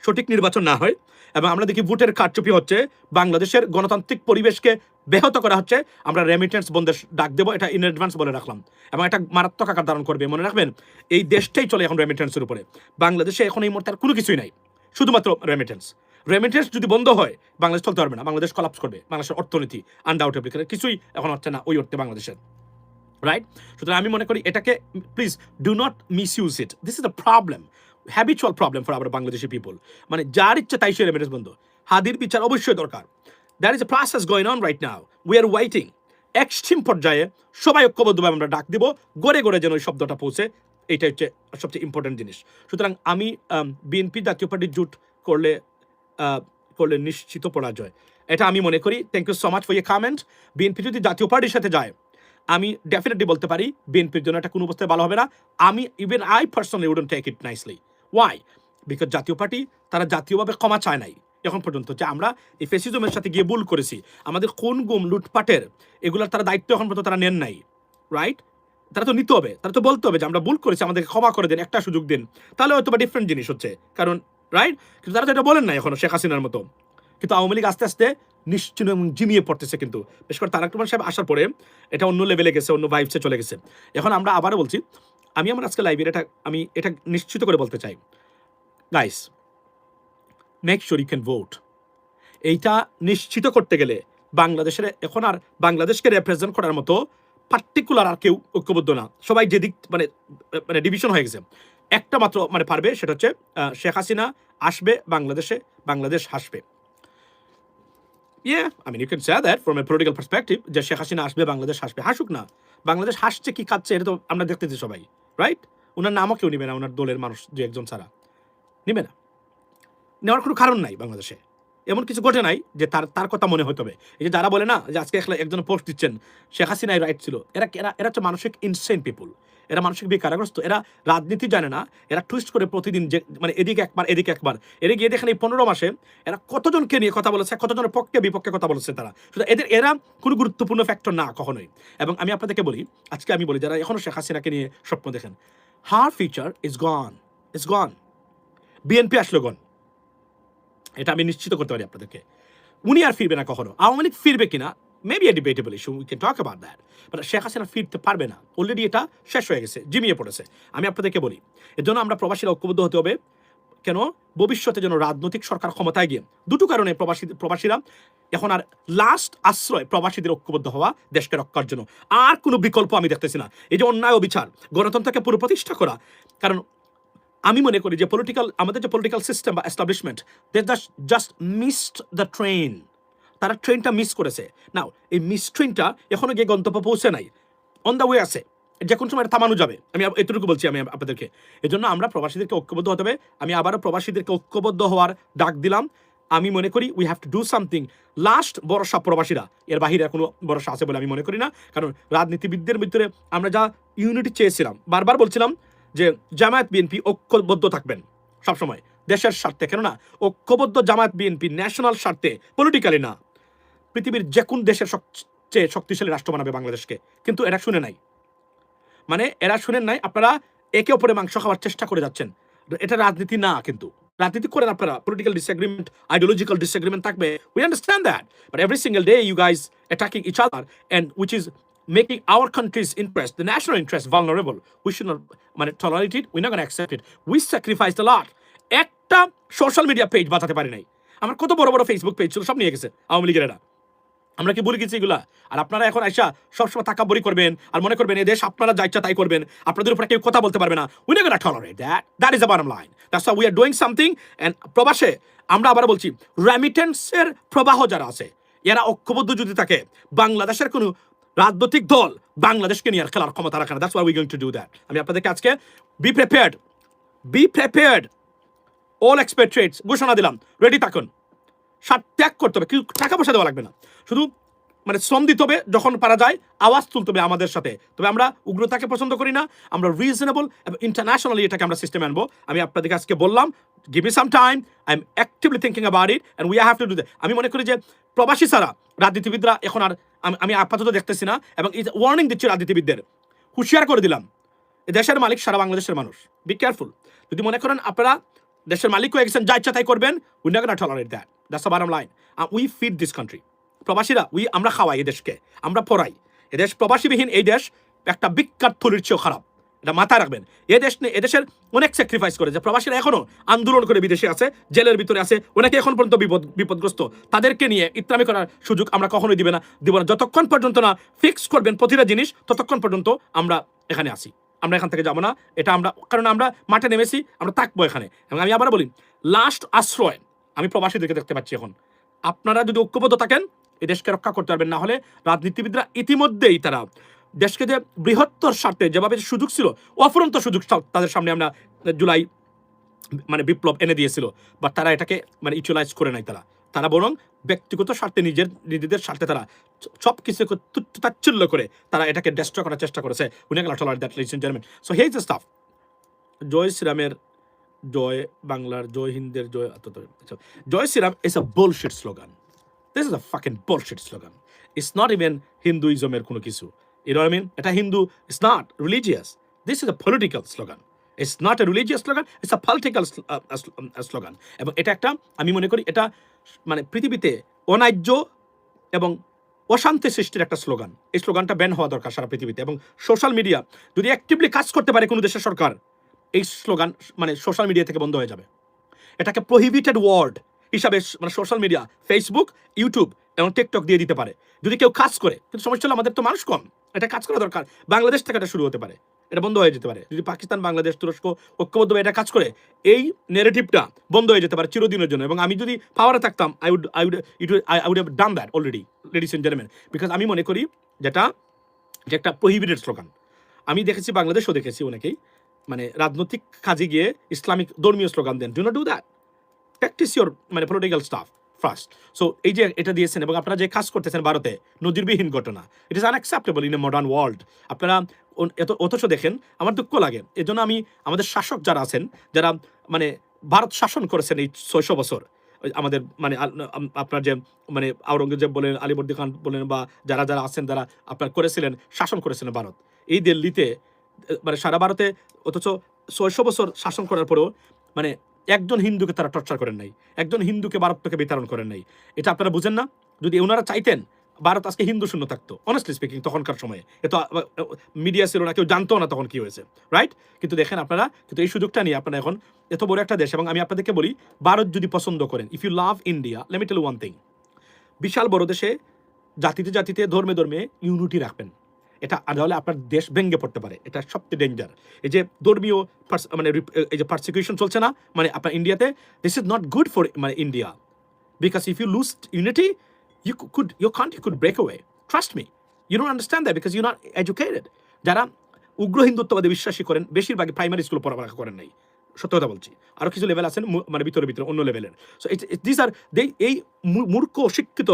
[SPEAKER 1] সঠিক নির্বাচন না হয়, এবং আমরা দেখি ভোটের কারচুপি হচ্ছে, বাংলাদেশের গণতান্ত্রিক পরিবেশকে ব্যাহত করা হচ্ছে, আমরা রেমিটেন্স বন্ধের ডাক দেবো। এটা ইন অ্যাডভান্স বলে রাখলাম, এবং এটা মারাত্মক আকার ধারণ করবে। মনে রাখবেন, এই দেশটাই চলে এখন রেমিটেন্সের উপরে। বাংলাদেশে এখন এই মুহূর্তে আর কোনো কিছুই নাই, শুধুমাত্র রেমিটেন্স যদি বন্ধ হয়, বাংলাদেশ চলতে পারবে না, বাংলাদেশ কলাপস করবে। বাংলাদেশের অর্থনীতি আনডাউটেবলি কিছুই এখন হচ্ছে না ওই অর্থে বাংলাদেশের, রাইট? সুতরাং আমি মনে করি এটাকে please do not miss use it. This is the problem, habitual problem for our Bangladeshi people. মানে যার ইচ্ছা তাই সে রেমিটেন্স বন্ধ। হাদির বিচার অবশ্যই দরকার। That is a process going on right now, we are waiting. Extreme পর্যায়ে সবাই ঐক্যবদ্ধভাবে আমরা ডাক দিব, গড়ে গড়ে যেন ওই শব্দটা পৌঁছে, এইটা হচ্ছে সবচেয়ে ইম্পর্টেন্ট জিনিস। সুতরাং আমি বিএনপি জাতীয় পার্টির জোট করলে নিশ্চিত পরাজয়, এটা আমি মনে করি। Thank you so much for your comment. BNP যদি জাতীয় পার্টির সাথে যায়, আমি ডেফিনেটলি বলতে পারি বিএনপির জন্য এটা কোনো অবস্থায় ভালো হবে না। Even I personally wouldn't take it nicely. Why? Because Jatiya Party তারা জাতীয়ভাবে ক্ষমা চায় নাই এখন পর্যন্ত, যে আমরা এই ফ্যাসিজমের সাথে গিয়ে ভুল করেছি, আমাদের কোন গুম লুটপাটের এগুলোর তারা দায়িত্ব এখন পর্যন্ত তারা নেন নাই, রাইট? তারা তো নিতে হবে, তারা তো বলতে হবে যে আমরা ভুল করেছি, আমাদেরকে ক্ষমা করে দিন, একটা সুযোগ দিন, তাহলে হয়তো বা ডিফারেন্ট জিনিস হচ্ছে। কারণ রাইট, কিন্তু তারা তো এটা বলেন না এখনো শেখ হাসিনার মতো। কিন্তু আওয়ামী লীগ আস্তে আস্তে নিশ্চিন্ন এবং জিমিয়ে পড়তেছে। কিন্তু বিশেষ করে তারেক রহমান সাহেব আসার পরে এটা অন্য লেভেলে গেছে, অন্য ভাইবসে চলে গেছে। এখন আমরা আবারও বলছি, আমি আমার আজকে লাইভের আমি এটা নিশ্চিত করে বলতে চাই, guys, make sure you can vote. এইটা নিশ্চিত করতে গেলে বাংলাদেশের এখন আর বাংলাদেশকে রিপ্রেজেন্ট করার মতো পার্টিকুলার আর কেউ ঐক্যবদ্ধ না, সবাই যেদিক মানে মানে ডিভিশন হয়ে গেছে। একটা মাত্র মানে পারবে, সেটা হচ্ছে শেখ হাসিনা আসবে বাংলাদেশে, বাংলাদেশ হাসবে। I mean, you can say that from a political perspective, যে শেখ হাসিনা আসবে বাংলাদেশ হাসবে, হাসুক না, বাংলাদেশ হাসছে কি কাচ্ছে এটা তো আমরা দেখতেছি সবাই, রাইট? ওনার নামও কেউ নিবে না, ওনার দলের মানুষ যে একজন ছাড়া নিবে না, নেওয়ার কোনো কারণ নাই। বাংলাদেশে এমন কিছু ঘটে নাই যে তার কথা মনে হতে হবে। এই যে যারা বলে না যে আজকে একজন পোস্ট দিচ্ছেন শেখ হাসিনাই রাইট ছিল, এরা এরা এরা হচ্ছে মানসিক ইনসেন পিপুল, এরা মানসিক বিকারগ্রস্ত, এরা রাজনীতি জানে না, এরা টুইস্ট করে প্রতিদিন যে মানে এদিকে একবার এদিকে একবার, এরা গিয়ে দেখেন এই 15 মাসে এরা কতজনকে নিয়ে কথা বলেছে, কতজনের পক্ষে বিপক্ষে কথা বলেছে তারা, শুধু এরা কোনো গুরুত্বপূর্ণ ফ্যাক্টর না কখনোই। এবং আমি আপনাদেরকে বলি, আজকে আমি বলি যারা এখনো শেখ হাসিনাকে নিয়ে স্বপ্ন দেখেন, her future is gone, is gone. BNP আসলো গন, এটা আমি নিশ্চিত করতে পারি আপনাদেরকে। উনি আর ফিরবে না কখনো। আওয়ামী লীগ ফিরবে কিনা maybe A debatable issue, we can talk about that, but Sheikh Hasina ফিরতে পারবে না, অলরেডি এটা শেষ হয়ে গেছে, জিমিয়ে পড়েছে। আমি আপনাদেরকে বলি, এর জন্য আমরা প্রবাসীরা ঐক্যবদ্ধ হতে হবে। কেন? ভবিষ্যতে যেন রাজনৈতিক সরকার ক্ষমতায় গিয়ে, দুটো কারণে প্রবাসীরা এখন আর লাস্ট আশ্রয় প্রবাসীদের ঐক্যবদ্ধ হওয়া দেশকে রক্ষার জন্য, আর কোনো বিকল্প আমি দেখতেছি না। এই যে অন্যায় ও বিচার, গণতন্ত্রকে পুনঃপ্রতিষ্ঠা করা, কারণ আমি মনে করি যে আমাদের যে পলিটিক্যাল সিস্টেম বা establishment, they just missed the train, তারা ট্রেনটা মিস করেছে। নাও এই মিস ট্রেনটা এখনো গিয়ে গন্তব্য পৌঁছে নাই, অন দ্য ওয়ে আছে, যে কোনো সময় থামানো যাবে। আমি এতটুকু বলছি আমি আপনাদেরকে। এজন্য আমরা প্রবাসীদেরকে ঐক্যবদ্ধ হতে হবে। আমি আবারও প্রবাসীদেরকে ঐক্যবদ্ধ হওয়ার ডাক দিলাম। আমি মনে করি we have to do something. Last ভরসা প্রবাসীরা, এর বাহিরে কোনো ভরসা আছে বলে আমি মনে করি না। কারণ রাজনীতিবিদদের ভিতরে আমরা যা ইউনিটি চেয়েছিলাম, বারবার বলছিলাম যে জামায়াত বিএনপি ঐক্যবদ্ধ থাকবেন সবসময় দেশের স্বার্থে, কেননা ঐক্যবদ্ধ জামায়াত বিএনপি ন্যাশনাল স্বার্থে, পলিটিক্যালি না। পৃথিবীর যে কোন দেশের সবচেয়ে শক্তিশালী রাষ্ট্র বানাবে বাংলাদেশকে, কিন্তু এরা শুনে নাই, মানে এরা শুনেন নাই। আপনারা একে অপরে মাংস খাওয়ার চেষ্টা করে যাচ্ছেন, এটা রাজনীতি না। কিন্তু রাজনীতি করেন আপনারা, পলিটিক্যাল ডিসএগ্রিমেন্ট, আইডিওলজিক্যাল ডিসএগ্রিমেন্ট থাকবে, we understand that, but every single day you guys attacking each other, and which is making our country's interest, the national interest, vulnerable. We should not tolerate it. We're not going to accept it. We sacrificed a lot. একটা social media page বাঁচাতে পারি নাই। আমার কত বড় বড় Facebook page ছিল, সব নিয়ে গেছে আওয়ামী লীগের এরা। আমরা কি বলে গেছি এগুলা? আর আপনারা এখন আইসা সবসময় তাকাবরি করবেন আর মনে করবেন এই দেশ আপনারা যা ইচ্ছা তাই করবেন, আপনাদের উপরে কেউ কথা বলতে পারবে না। We're not going to tolerate that. That is the bottom line. That's why we are doing something. And প্রবাসে আমরা আবার বলছি, রেমিটেন্সের প্রবাহ যারা আছে, এরা ঐক্যবদ্ধ যদি থাকে, বাংলাদেশের কোনো রাজনৈতিক দল বাংলাদেশকে নিয়ে আর খেলার ক্ষমতা রাখে না। That's why we're going to do that. আমি আপনাদেরকে আজকে be prepared. All expatriates ঘোষণা দিলাম, রেডি থাকুন। স্বার্থ ত্যাগ করতে হবে, কিন্তু টাকা পয়সা দেওয়া লাগবে না, শুধু মানে শ্রম দিতে হবে, যখন পারা যায় আওয়াজ তুলতে হবে আমাদের সাথে। তবে আমরা উগ্রতাকে পছন্দ করি না, আমরা রিজনেবল এবং ইন্টারন্যাশনালি এটাকে আমরা সিস্টেমে আনবো। আমি আপনাদেরকে আজকে বললাম, give me some time, I am actively thinking about it and we have to do that. আমি মনে করি যে প্রবাসী ছাড়া রাজনীতিবিদরা এখন আর আমি আপাতত দেখতেছি না, এবং ওয়ার্নিং দিচ্ছি রাজনীতিবিদদের, হুঁশিয়ার করে দিলাম, দেশের মালিক সারা বাংলাদেশের মানুষ, বি কেয়ারফুল। যদি মনে করেন আপনারা দেশের মালিক হয়ে গেছেন, যা ইচ্ছা তাই করবেন, we not gonna tolerate that. That's the bottom line. We feed this country. প্রবাসীরা আমরা খাওয়াই এই দেশকে, আমরা পড়াই। এদেশ প্রবাসীবিহীন এই দেশ একটা বিখ্যাত থলির চেয়েও খারাপ, এটা মাথায় রাখবেন। এদেশের অনেক স্যাক্রিফাইস করে, যে প্রবাসীরা এখনো আন্দোলন করে বিদেশে আছে, জেলের ভিতরে আছে, অনেকে এখন পর্যন্ত বিপদগ্রস্ত। তাদেরকে নিয়ে ইত্রামি করার সুযোগ আমরা কখনোই দিব না। যতক্ষণ পর্যন্ত না ফিক্স করবেন প্রতিটা জিনিস, ততক্ষণ পর্যন্ত আমরা এখানে আসি, আমরা এখান থেকে যাবো না। এটা আমরা, কারণ আমরা মাঠে নেমেছি, আমরা থাকবো এখানে। এবং আমি আবার বলি, লাস্ট আশ্রয় আমি প্রবাসীদেরকে দেখতে পাচ্ছি এখন। আপনারা যদি ঐক্যবদ্ধ থাকেন, এই দেশকে রক্ষা করতে পারবেন। না হলে রাজনীতিবিদরা ইতিমধ্যেই তারা দেশকে যে বৃহত্তর স্বার্থে যেভাবে সুযোগ ছিল, অফুরন্ত সুযোগ তাদের সামনে আমরা জুলাই বিপ্লব এনে দিয়েছিল, বা তারা এটাকে ইউটিলাইজ করে নাই। তারা বরং ব্যক্তিগত স্বার্থে, নিজেদের স্বার্থে তারা সব কিছু তাচ্ছিল্য করে তারা এটাকে ডেস্ট্রয় করার চেষ্টা করেছে। So here is the stuff. জয় শ্রীরামের জয়, বাংলার জয়, হিন্দের জয়, জয় Shriram is a bullshit slogan. This is a fucking bullshit slogan. It's not even Hinduism-এর কোনো কিছু। You know what I mean? এটা Hindu, it's not religious. This is a political slogan. It's not a religious slogan, it's a political slogan. এবং এটা একটা, আমি মনে করি এটা পৃথিবীতে অন্যায্য এবং অশান্তি সৃষ্টির একটা স্লোগান। এই স্লোগানটা ব্যান হওয়া দরকার সারা পৃথিবীতে। এবং সোশ্যাল মিডিয়া যদি অ্যাক্টিভলি কাজ করতে পারে কোনো দেশের সরকার, এই স্লোগান সোশ্যাল মিডিয়া থেকে বন্ধ হয়ে যাবে। এটাকে প্রহিবিটেড ওয়ার্ড হিসাবে সোশ্যাল মিডিয়া, ফেসবুক, ইউটিউব এবং টিকটক দিয়ে দিতে পারে যদি কেউ কাজ করে। কিন্তু সমস্যা হলো আমাদের তো মানুষ কম, এটা কাজ করা দরকার। বাংলাদেশ থেকে এটা শুরু হতে পারে, এটা বন্ধ হয়ে যেতে পারে যদি পাকিস্তান, বাংলাদেশ, তুরস্ক ঐক্যবদ্ধভাবে এটা কাজ করে। এই নেরেটিভটা বন্ধ হয়ে যেতে পারে চিরদিনের জন্য। এবং আমি যদি পাওয়ারে থাকতাম I would have done that already, ladies and gentleman. Because আমি মনে করি যেটা যে একটা প্রহিবিটেড স্লোগান। আমি দেখেছি, বাংলাদেশও দেখেছি অনেকেই মানে রাজনৈতিক কাজে গিয়ে ইসলামিক ধর্মীয় স্লোগান দেন। Do not do that, practice your মানে পলিটিক্যাল স্টাফ ফার্স্ট। সো এই যে এটা দিয়েছেন এবং আপনারা যে কাজ করতেছেন ভারতে, নজিরবিহীন ঘটনা, it is unacceptable in a modern world. আপনারা অথচ দেখেন, আমার দুঃখ লাগে এজন্য। আমি আমাদের শাসক যারা আছেন, যারা মানে ভারত শাসন করেছেন এই 600 বছর, আমাদের মানে আপনার যে মানে আওরঙ্গজেব বলেন, আলিবর্দী খান বলেন, বা যারা যারা আছেন, যারা আপনার করেছিলেন, শাসন করেছিলেন ভারত এই দিল্লিতে, মানে সারা ভারতে। অথচ 600 বছর শাসন করার পরেও মানে একজন হিন্দুকে তারা টর্চার করেন নাই, একজন হিন্দুকে ভারত থেকে বিতরণ করেন নাই। এটা আপনারা বুঝেন না? যদি ওনারা চাইতেন, ভারত আজকে হিন্দু শূন্য থাকতো, অনেস্টলি স্পিকিং। তখনকার সময়ে এত মিডিয়া ছিল না, কেউ জানতো না তখন কি হয়েছে, রাইট? কিন্তু দেখেন আপনারা, কিন্তু এই সুযোগটা নিয়ে আপনারা এখন এত বড় একটা দেশ। এবং আমি আপনাদেরকে বলি, ভারত যদি পছন্দ করেন, if you love India, let me tell you one thing, বিশাল বড় দেশে জাতিতে জাতিতে ধর্মে ধর্মে ইউনিটি রাখবেন। এটা তাহলে আপনার দেশ ভেঙে পড়তে পারে, এটা সবচেয়ে ডেঞ্জার। এই যে ধর্মীয় মানে এই যে পারসিকিউশন চলছে না মানে আপনার ইন্ডিয়াতে, this is not good for মানে India. Because if you lose unity, your country could break away. Trust me, you don't understand that because you're not educated. যারা উগ্র হিন্দুত্ববাদে বিশ্বাসী করেন, বেশিরভাগই প্রাইমারি স্কুলে পড়ালেখা করেন নাই, সত্য কথা বলছি। আরো কিছু লেভেল আছেন মানে ভিতরে ভিতরে অন্য লেভেলের। সো দিস আর এই মূর্খ শিক্ষিত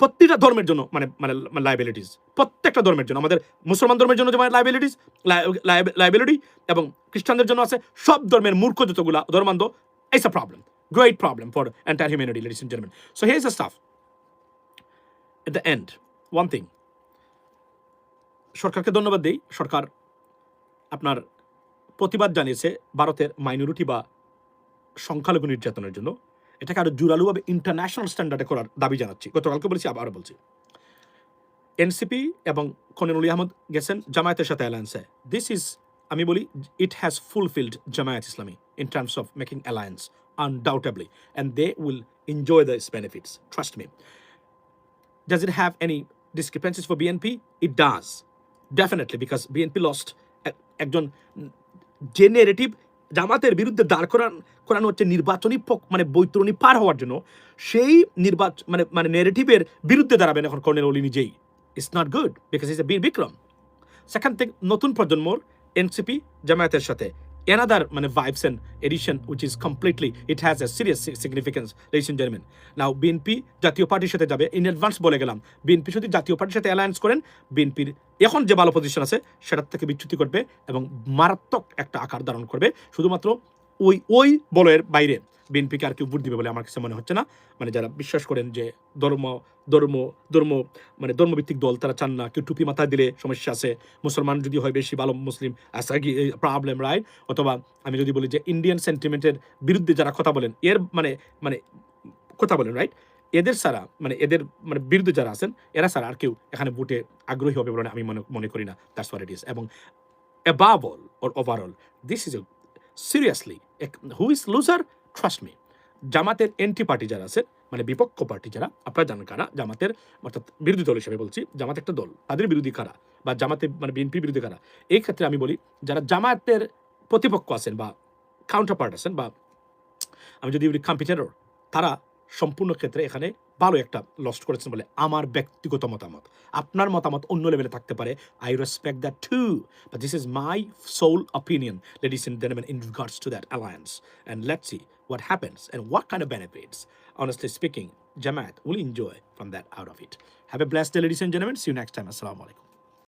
[SPEAKER 1] প্রত্যেকটা ধর্মের জন্য মানে মানে লাইবিলিটিস, প্রত্যেকটা ধর্মের জন্য। আমাদের মুসলমান ধর্মের জন্য যেমন লাইবিলিটিস, লাইবিলিটি, এবং খ্রিস্টানদের জন্য আছে। সব ধর্মের মূর্খ যতগুলা ধর্মান্ধ, it's a problem, great problem for entire humanity, ladies and gentleman. So here is the stuff at the end, one thing, সরকারকে ধন্যবাদ দেই। সরকার আপনার প্রতিবাদ জানিয়েছে ভারতের মাইনরিটি বা সংখ্যালঘু নির্যাতনের জন্য। এটাকে আরো জোরালোভাবে ইন্টারন্যাশনাল স্ট্যান্ডার্ডে করার দাবি জানাচ্ছি। গতকালকে বলেছি, আবারও বলছি। এনসিপি এবং কর্নেল অলি আহমদ গেছেন জামায়াতের সাথে অ্যালায়েন্সে। দিস ইজ, আমি বলি, it has fulfilled Jamaat Islami in terms of making alliance undoubtedly, and they will enjoy this benefits, trust me. Does it have any discrepancies for BNP? It does, definitely, because BNP lost একজন যে narrative জামাতের বিরুদ্ধে দাঁড় করানো হচ্ছে নির্বাচনী মানে বৈতরণী পার হওয়ার জন্য, সেই নির্বাচন মানে মানে নেরেটিভের বিরুদ্ধে দাঁড়াবেন এখন কর্নেল অলি নিজেই। It's not good because is a বীর বিক্রম। সেখান থেকে নতুন প্রজন্মর এনসিপি জামায়াতের সাথে another মানে vibes and edition which is completely, it has a serious significance, ladies and gentlemen. Now BNP জাতীয় পার্টির সাথে যাবে, ইন অ্যাডভান্স বলে গেলাম, বিএনপি যদি জাতীয় পার্টির সাথে অ্যালায়েন্স করেন, বিএনপির এখন যে ভালো পজিশন আছে সেটার থেকে বিচ্যুতি করবে এবং মারাত্মক একটা আকার ধারণ করবে। শুধুমাত্র ওই বলয়ের বাইরে বিএনপিকে আর কেউ ভোট দিবে বলে আমার কাছে মনে হচ্ছে না। মানে যারা বিশ্বাস করেন যে ধর্ম ধর্ম ধর্ম মানে ধর্মভিত্তিক দল, তারা চান না কেউ টুপি মাথায় দিলে সমস্যা আছে, মুসলমান যদি হয় বেশি ভালো, মুসলিম প্রবলেম, রাইট? অথবা আমি যদি বলি যে ইন্ডিয়ান সেন্টিমেন্টের বিরুদ্ধে যারা কথা বলেন, এর মানে মানে কথা বলেন, রাইট? এদের ছাড়া মানে এদের মানে বিরুদ্ধে যারা আছেন, এরা ছাড়া আর কেউ এখানে ভোটে আগ্রহী হবে বলে আমি মনে করি না। That's what it is. এবং above all or overall, this is a seriously who is loser, trust me, জামাতের এন্টি পার্টি যারা আছে মানে বিপক্ষ পার্টি যারা, আপনারা জানেন কারা জামাতের, অর্থাৎ বিরোধী দল হিসেবে বলছি, জামাত একটা দল, তাদের বিরোধী কারা বা জামাতে মানে বিএনপির বিরোধী কারা, এই ক্ষেত্রে আমি বলি যারা জামাতের প্রতিপক্ষ আছেন বা কাউন্টার পার্ট আছেন বা আমি যদি বলি কম্পিটিটর, তারা সম্পূর্ণ ক্ষেত্রে এখানে ভালো একটা লস্ট করেছেন বলে আমার ব্যক্তিগত মতামত। আপনার মতামত অন্য লেভেলে থাকতে পারে, I respect that too, but this is my sole opinion, ladies and gentleman, in regards to that alliance, and let's see what happens and what kind of benefits, honestly speaking, Jamaat will enjoy from that out of it. Have a blessed day, ladies and gentlemen. See you next time. Assalamu alaikum.